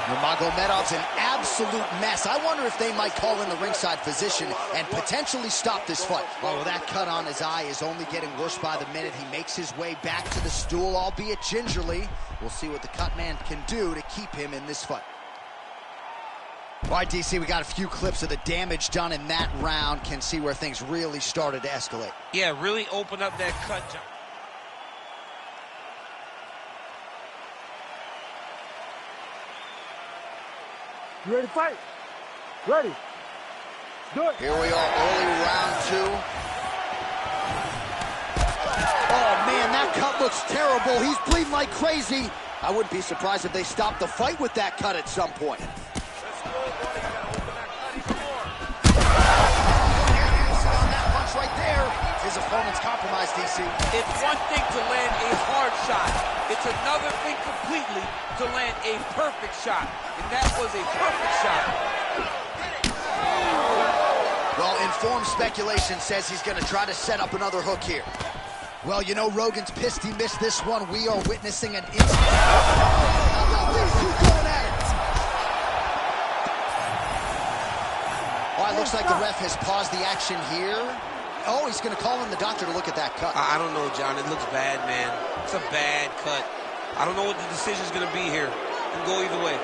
Nurmagomedov's an absolute mess. I wonder if they might call in the ringside physician and potentially stop this fight. Oh, that cut on his eye is only getting worse by the minute. He makes his way back to the stool, albeit gingerly. We'll see what the cut man can do to keep him in this fight. All right, DC, we got a few clips of the damage done in that round. Can see where things really started to escalate. Yeah, really open up that cut, John. You ready to fight? Ready. Good. Here we are, early round two. Oh, man, that cut looks terrible. He's bleeding like crazy. I wouldn't be surprised if they stopped the fight with that cut at some point. Right there, his opponent's compromised, DC. It's one thing to land a hard shot. It's another thing completely to land a perfect shot. And that was a perfect shot. Well, informed speculation says he's going to try to set up another hook here. Well, you know, Rogan's pissed he missed this one. We are witnessing an instant. These two going at it. Oh, it looks like the ref has paused the action here. Oh, he's going to call in the doctor to look at that cut. I don't know, John. It looks bad, man. It's a bad cut. I don't know what the decision is going to be here. It can go either way.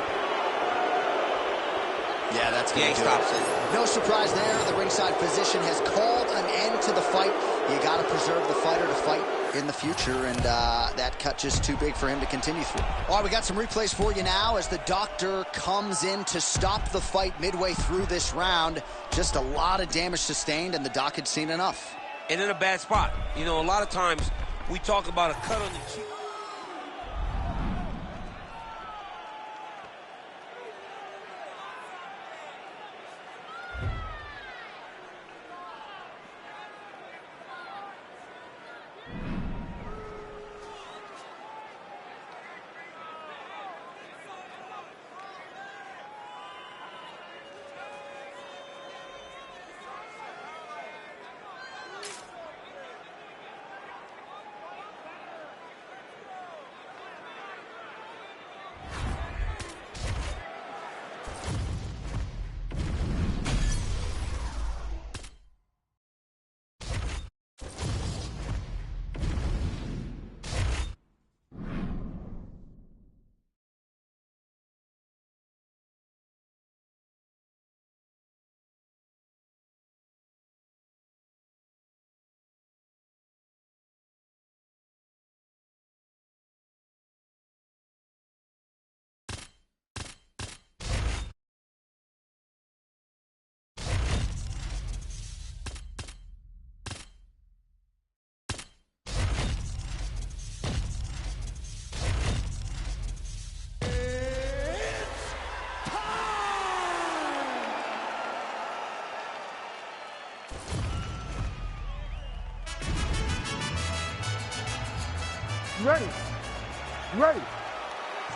Yeah, that's going to he stops it. No surprise there. The ringside physician has called an end to the fight. You got to preserve the fighter to fight in the future, and that cut just too big for him to continue through. All right, we got some replays for you now as the doctor comes in to stop the fight midway through this round. Just a lot of damage sustained, and the doc had seen enough. And in a bad spot. You know, a lot of times we talk about a cut on the cheek. Ready. Ready.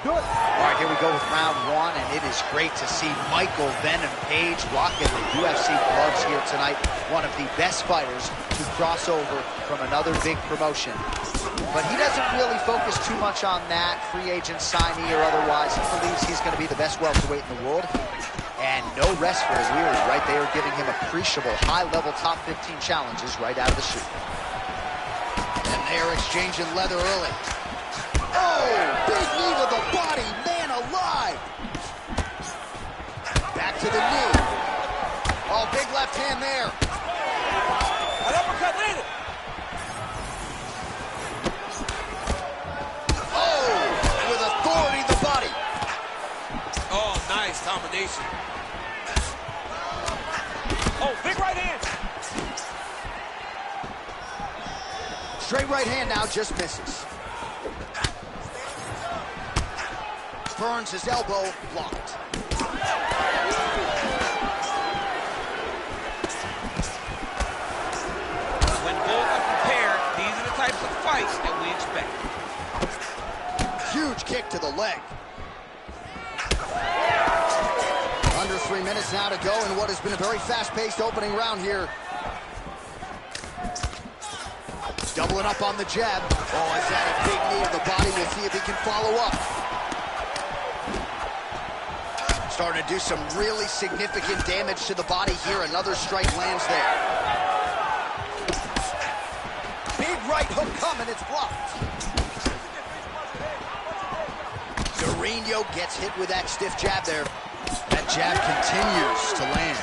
Do it. All right, here we go with round one, and it is great to see Michael Venom Page rocking the UFC gloves here tonight. One of the best fighters to cross over from another big promotion. But he doesn't really focus too much on that, free agent signee or otherwise. He believes he's going to be the best welterweight in the world. And no rest for Weary, right? They are giving him appreciable high-level top 15 challenges right out of the chute. And they're exchanging leather early. Oh, big knee to the body, man alive. Back to the knee. Oh, big left hand there. An uppercut landed. Oh, with authority to the body. Oh, nice combination. Oh, big right hand. Straight right hand now, just misses. Burns his elbow, blocked. When both are prepared, these are the types of fights that we expect. Huge kick to the leg. Under 3 minutes now to go in what has been a very fast-paced opening round here. Doubling up on the jab. Oh, is that a big knee to the body? We'll see if he can follow up. Starting to do some really significant damage to the body here. Another strike lands there. Big right hook coming, it's blocked. Dorino gets hit with that stiff jab there. That jab continues to land.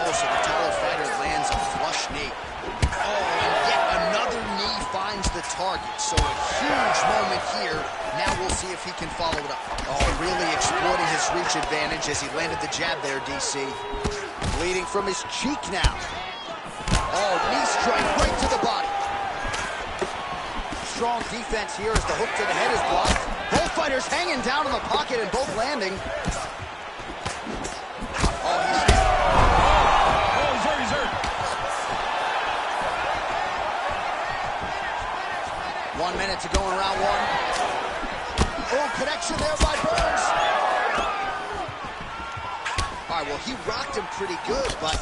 Oh, so the taller fighter lands a flush knee. Oh, and yet another knee finds the target. So a huge moment here. Now we'll see if he can follow it up. Oh, really exploiting his reach advantage as he landed the jab there, DC. Bleeding from his cheek now. Oh, knee strike right to the body. Strong defense here as the hook to the head is blocked. Both fighters hanging down in the pocket and both landing. Oh, he's hurt, he's hurt. 1 minute to go in round one. Oh, connection there by Burns. All right, well, he rocked him pretty good, but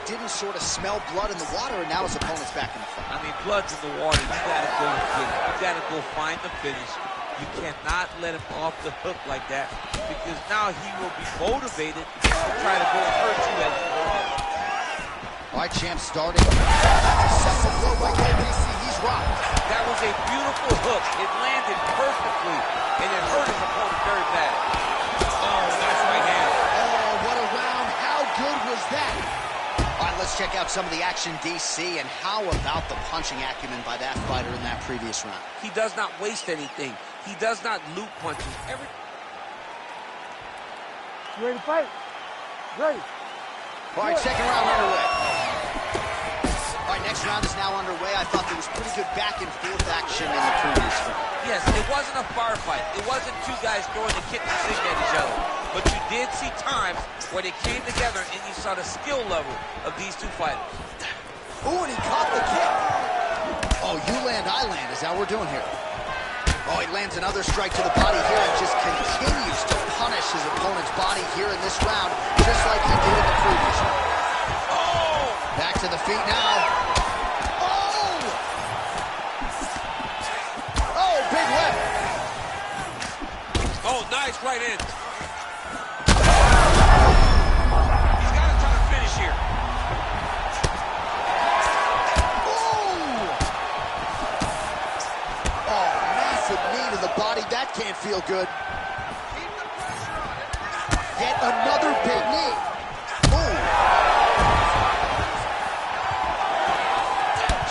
didn't sort of smell blood in the water, and now his opponent's back in the fight. I mean, blood's in the water. You gotta go get it. You gotta go find the finish. You cannot let him off the hook like that, because now he will be motivated to try to go hurt you as you go on. All right, champ starting. Successful blow by KBC. He's rocked. That was a beautiful hook. It landed perfectly, and it hurt his opponent very bad. Oh, nice right hand. Oh, what a round. How good was that? All right, let's check out some of the action, DC, and how about the punching acumen by that fighter in that previous round? He does not waste anything. He does not loop punches. You ready to fight? Ready. All right, second round underway. All right, next round is now underway. I thought there was pretty good back and forth action in the previous round. Yes, it wasn't a firefight. It wasn't two guys throwing the kitchen sink at each other. But you did see times where they came together and you saw the skill level of these two fighters. Ooh, and he caught the kick. Oh, you land, I land is how we're doing here. Oh, he lands another strike to the body here and just continues to punish his opponent's body here in this round, just like he did in the previous round. Oh! Back to the feet now. Oh! Oh, big left. Oh, nice right hand. He's got to try to finish here. Knee to the body, that can't feel good. Yet another big knee. Ooh.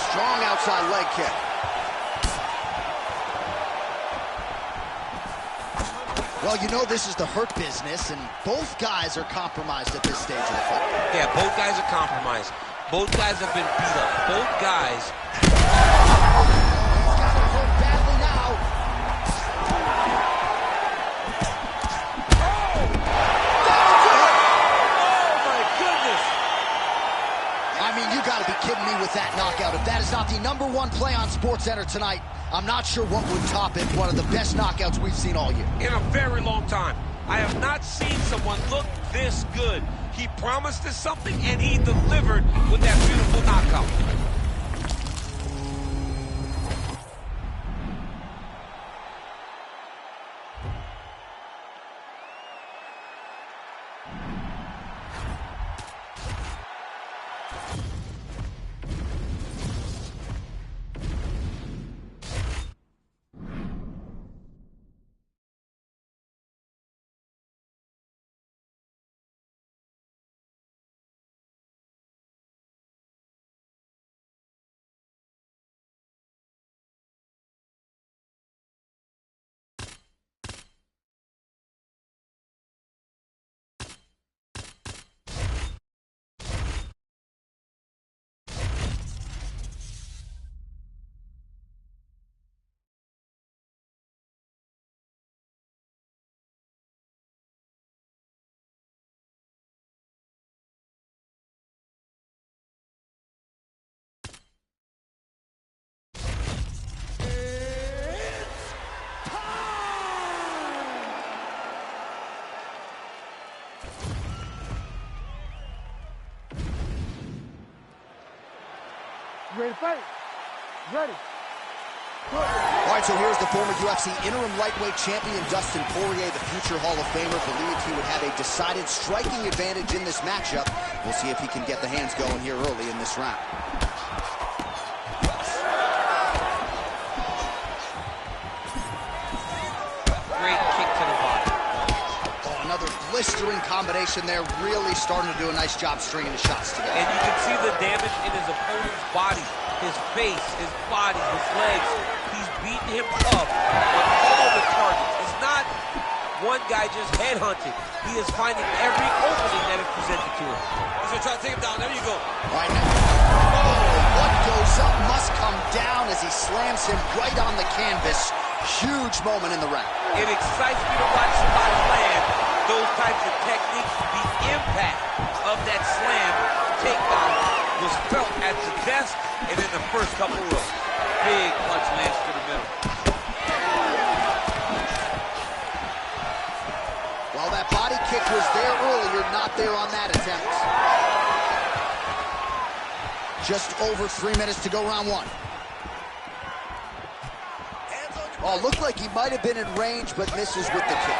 Strong outside leg kick. Well, you know this is the hurt business, and both guys are compromised at this stage of the fight. Yeah, both guys are compromised. Both guys have been beat up. Both guys. He's got him hurt badly now. You gotta be kidding me with that knockout. If that is not the #1 play on SportsCenter tonight, I'm not sure what would top it. One of the best knockouts we've seen all year. In a very long time. I have not seen someone look this good. He promised us something, and he delivered with that beautiful knockout. You ready to fight? Ready. All right, so here's the former UFC interim lightweight champion, Dustin Poirier, the future Hall of Famer, believed he would have a decided striking advantage in this matchup. We'll see if he can get the hands going here early in this round. Great kick to the body. Oh, another blistering combination there, really starting to do a nice job stringing the shots together. And you can see the damage in his opponent's body, his face, his body, his legs. He's beating him up on all the targets. It's not one guy just headhunting. He is finding every opening that is presented to him. He's gonna try to take him down. There you go. Right now. Oh, what goes up must come down as he slams him right on the canvas. Huge moment in the round. It excites me to watch somebody land those types of techniques. The impact of that slam takedown was felt at the desk and in the first couple rows. Big punch lands to the middle. While that body kick was there earlier, not there on that attempt. Just over 3 minutes to go, round one. Oh, looked like he might have been in range, but misses with the kick.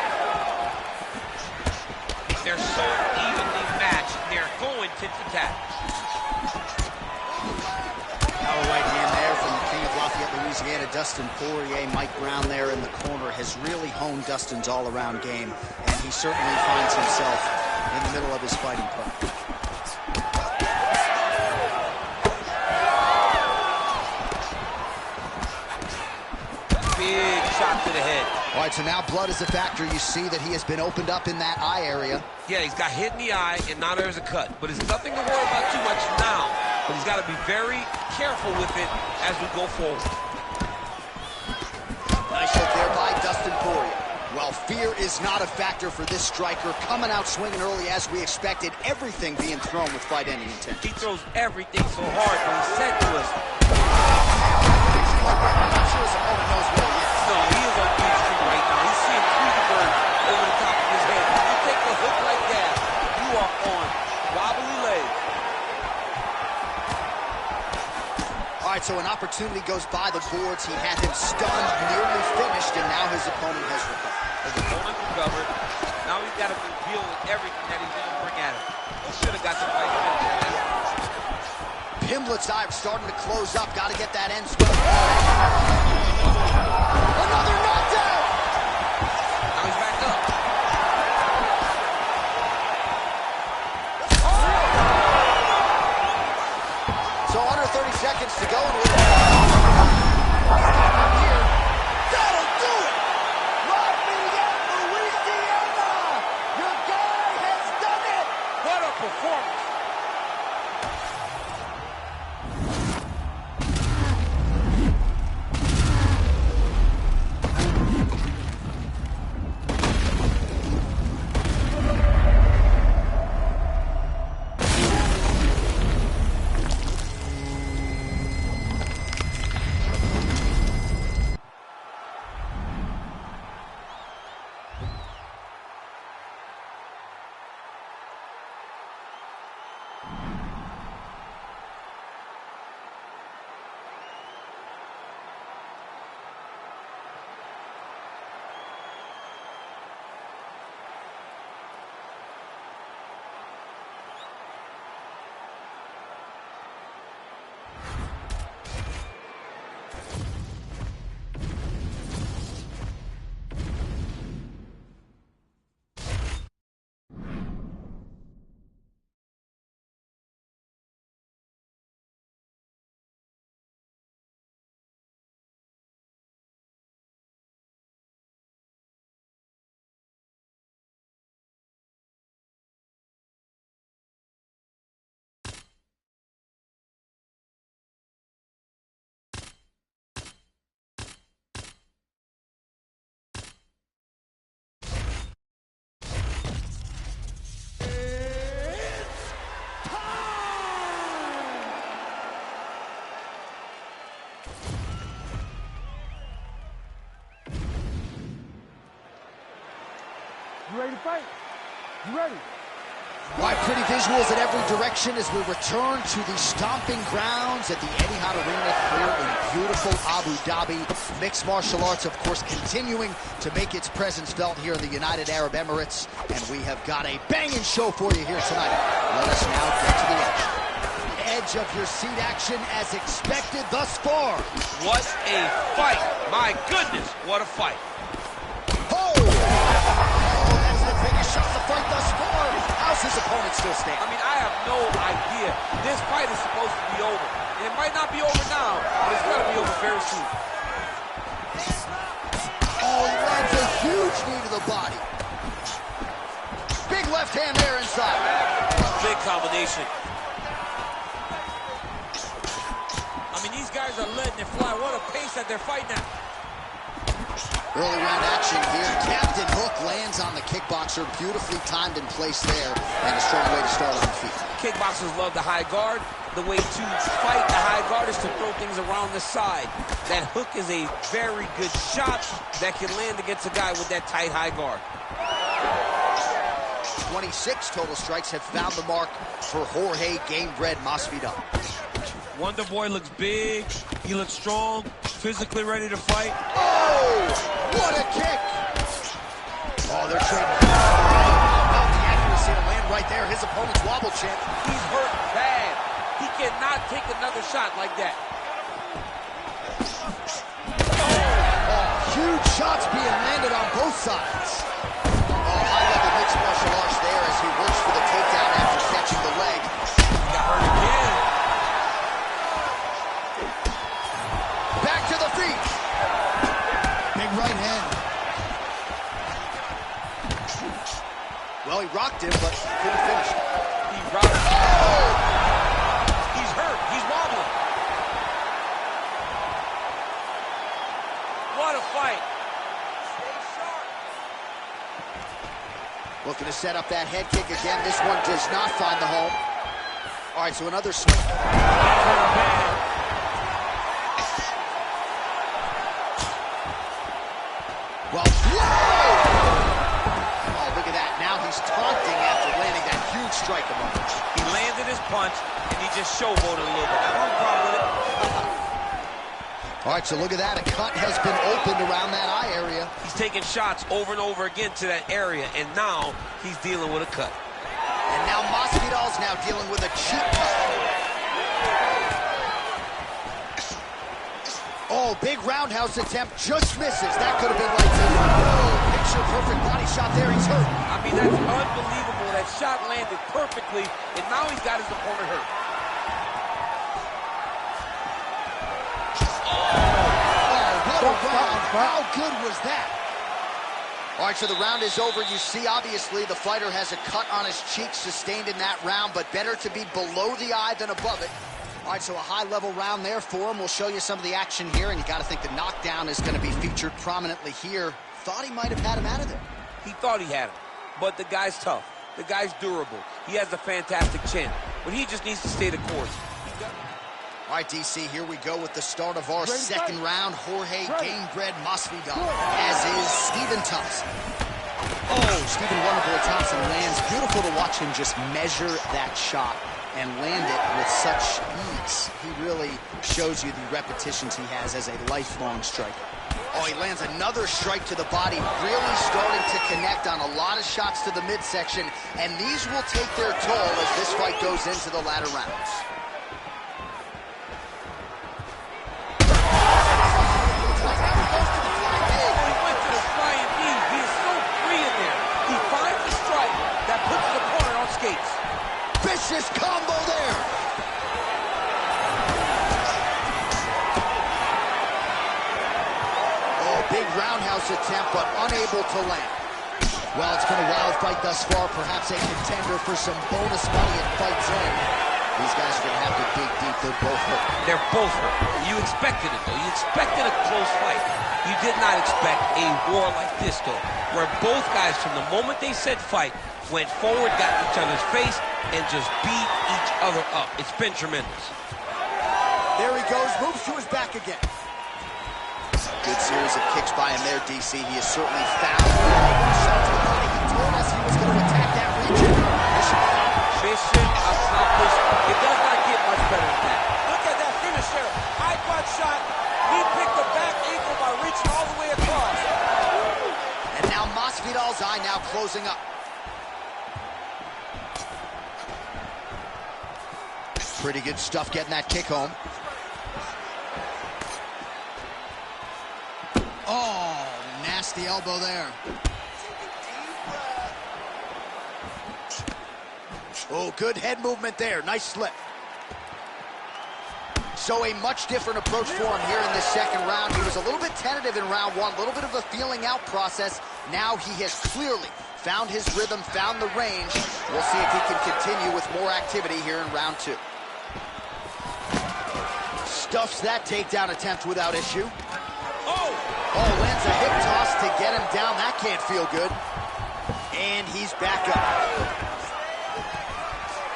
They're so evenly matched. They're going tit for tat. Power right hand there from the king of Lafayette, Louisiana, Dustin Poirier. Mike Brown there in the corner has really honed Dustin's all-around game, and he certainly finds himself in the middle of his fighting prime. Big shot to the head. All right, so now blood is a factor. You see that he has been opened up in that eye area. Yeah, he's got hit in the eye, and now there's a cut. But it's nothing to worry about too much now. But he's got to be very careful with it as we go forward. Nice hook there by Dustin Poirier. Well, fear is not a factor for this striker. Coming out swinging early as we expected. Everything being thrown with fight-ending intent. He throws everything so hard, but he said to us, I'm not sure his opponent knows where he is. no, he is on Beach Street right now. He's seeing Tweety over the top of his head. When you take a hook like that, you are on wobbly legs. All right, so an opportunity goes by the boards. He had him stunned, nearly finished, and now his opponent has recovered. His opponent recovered. Now he's got to deal with everything that he's going to bring at him. He should have got the fight finished. Pimlet's eye starting to close up. Got to get that end stone. Another knockdown! Now he's back up. So under 30 seconds to go. And here. That'll do it! Lafayette, Louisiana! Your guy has done it! What a performance. You ready to fight? You ready? Why, pretty visuals in every direction as we return to the stomping grounds at the Etihad Arena here in beautiful Abu Dhabi. Mixed martial arts, of course, continuing to make its presence felt here in the United Arab Emirates. And we have got a banging show for you here tonight. Let us now get to the edge. Edge of your seat action as expected thus far. What a fight. My goodness, what a fight. That's the biggest shot of the fight thus far. How's his opponent still standing? I mean, I have no idea. This fight is supposed to be over. And it might not be over now, but it's going to be over very soon. Oh, he lands a huge knee to the body. Big left hand there inside. Big combination. I mean, these guys are letting it fly. What a pace that they're fighting at. Early round action here. Captain Hook lands on the kickboxer. Beautifully timed and placed there. And a strong way to start on the feet. Kickboxers love the high guard. The way to fight the high guard is to throw things around the side. That hook is a very good shot that can land against a guy with that tight high guard. 26 total strikes have found the mark for Jorge Gamebred Masvidal. Wonder Boy looks big. He looks strong, physically ready to fight. Oh, what a kick. Oh, they're trading. Oh, the accuracy to land right there. His opponent's wobble chin. He's hurt bad. He cannot take another shot like that. Huge shots being landed on both sides. High-level mixed martial arts there as he works for the takedown after catching the leg. Got hurt again. Back to the feet. Big right hand. Well, he rocked him, but couldn't finish it. He rocked him. Oh! He's hurt. He's wobbling. What a fight. Stay sharp. Looking to set up that head kick again. This one does not find the home. All right, so another swing. Well, whoa! Oh, look at that. Now he's taunting after landing that huge strike a moment. He landed his punch, and he just showboated a little bit. I don't have a problem with it. All right, so look at that. A cut has been opened around that eye area. He's taking shots over and over again to that area, and now he's dealing with a cut. And now Masvidal's now dealing with a cheap cut. Oh, big roundhouse attempt, just misses. That could have been right too. Oh, picture perfect body shot there. He's hurt. I mean, that's unbelievable. That shot landed perfectly, and now he's got his opponent hurt. How good was that? All right, so the round is over. You see, obviously, the fighter has a cut on his cheek sustained in that round, but better to be below the eye than above it. All right, so a high-level round there for him. We'll show you some of the action here, and you got to think the knockdown is going to be featured prominently here. Thought he might have had him out of there. He thought he had him, but the guy's tough. The guy's durable. He has a fantastic chin, but he just needs to stay the course. All right, DC, here we go with the start of our second round. Jorge Gamebred Masvidal, as is Stephen Thompson. Oh, Stephen Wonderboy Thompson lands. Beautiful to watch him just measure that shot and land it with such ease. He really shows you the repetitions he has as a lifelong striker. Oh, he lands another strike to the body, really starting to connect on a lot of shots to the midsection, and these will take their toll as this fight goes into the latter rounds. Vicious combo there. Oh, big roundhouse attempt, but unable to land. Well, it's been a wild fight thus far. Perhaps a contender for some bonus money at Fight's End. These guys are going to have to dig deep. They're both hurt. They're both hurt. You expected it, though. You expected a close fight. You did not expect a war like this, though, where both guys, from the moment they said fight, went forward, got in each other's face, and just beat each other up. It's been tremendous. There he goes, moves to his back again. Good series of kicks by him there, DC. He has certainly found himself. He told us he was going to attack that region. Mission accomplished. It does not get much better than that. Look at that finish there. High punch shot. He picked the back ankle by reaching all the way across. And now Masvidal's eye now closing up. Pretty good stuff getting that kick home. Oh, nasty elbow there. Oh, good head movement there. Nice slip. So a much different approach for him here in this second round. He was a little bit tentative in round one, a little bit of a feeling out process. Now he has clearly found his rhythm, found the range. We'll see if he can continue with more activity here in round two. Stuffs that takedown attempt without issue. Oh, lands a hip toss to get him down. That can't feel good. And he's back up.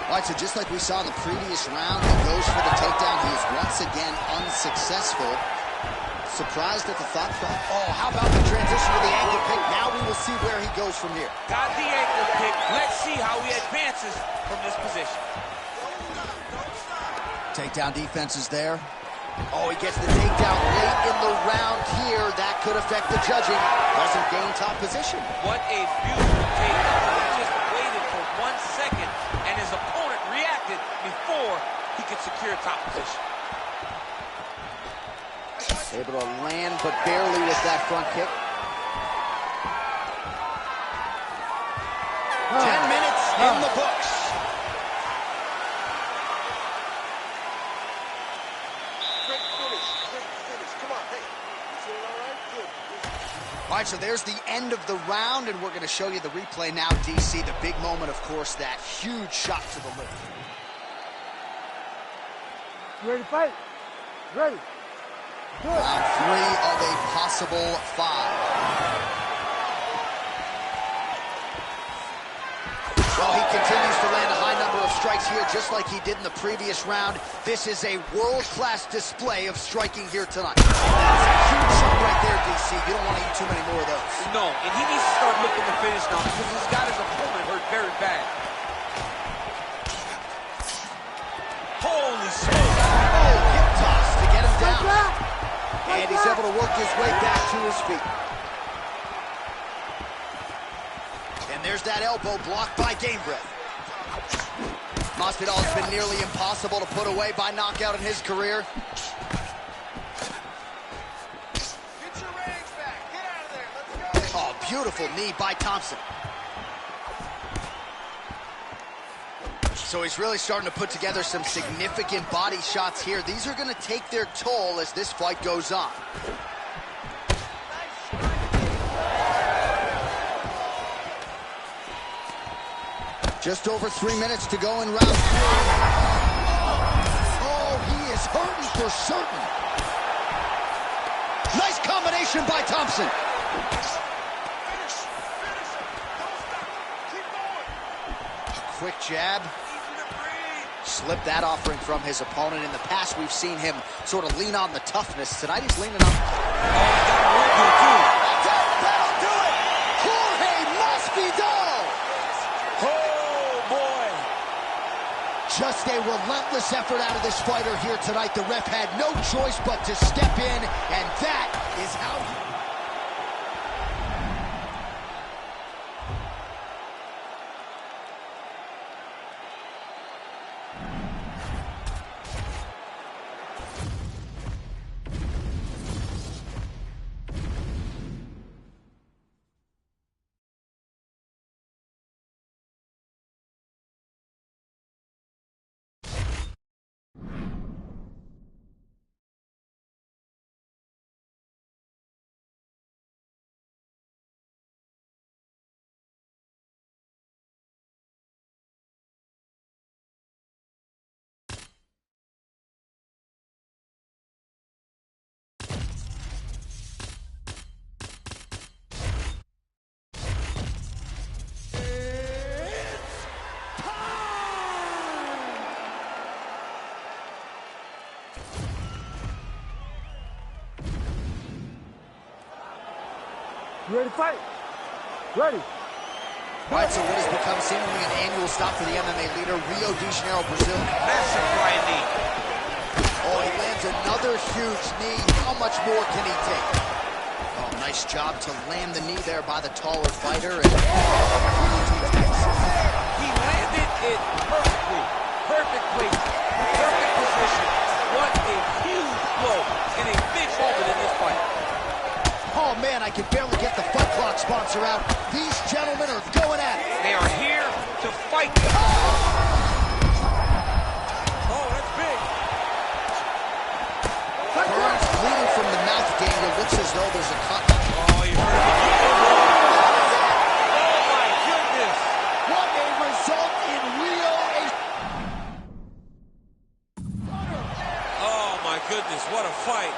All right, so just like we saw in the previous round, he goes for the takedown. He is once again unsuccessful. Surprised at the thought process. Oh, how about the transition to the ankle pick? Now we will see where he goes from here. Got the ankle pick. Let's see how he advances from this position. Takedown defense is there. Oh, he gets the takedown late in the round here. That could affect the judging. Doesn't gain top position. What a beautiful takedown. He just waited for 1 second, and his opponent reacted before he could secure top position. Able to land, but barely with that front kick. 10 minutes in the books. Great finish. Come on, hey. You feeling all right? Good. All right, so there's the end of the round, and we're going to show you the replay now, DC. The big moment, of course, that huge shot to the lip. You ready to fight? Ready. Good. Round 3 of a possible 5. Well, he continues to land a high number of strikes here, just like he did in the previous round. This is a world-class display of striking here tonight. That's a huge shot right there, DC. You don't want to eat too many more of those. No, and he needs to start looking to finish now because he's got his opponent hurt very bad. Holy smokes. Oh, hip toss to get him down. And he's able to work his way back to his feet. And there's that elbow blocked by Game Breath. Masvidal has been nearly impossible to put away by knockout in his career. Get your range back. Get out of there. Let's go. Oh, beautiful knee by Thompson. So he's really starting to put together some significant body shots here. These are going to take their toll as this fight goes on. Just over 3 minutes to go in round 3. Oh, he is hurting for certain. Nice combination by Thompson. Quick jab. Slipped that offering from his opponent. In the past, we've seen him sort of lean on the toughness. Tonight, he's leaning on... That'll do it! Jorge Masvidal! Oh, boy. Just a relentless effort out of this fighter here tonight. The ref had no choice but to step in, and that is how... You ready to fight? Ready. All right, so what has become seemingly an annual stop for the MMA leader, Rio de Janeiro, Brazil. Massive flying knee. Oh, he lands another huge knee. How much more can he take? Oh, nice job to land the knee there by the taller fighter. And He landed it perfectly. Perfect place. Perfect position. What a huge blow and a big moment in this fight. oh, man, I can barely get the Fight Clock sponsor out. These gentlemen are going at it. They are here to fight. Oh, that's big. Burns bleeding from the mouth, Daniel. Looks as though there's a cut. Oh, you heard it. Oh, my goodness. What a result in Rio. Oh, my goodness. What a fight.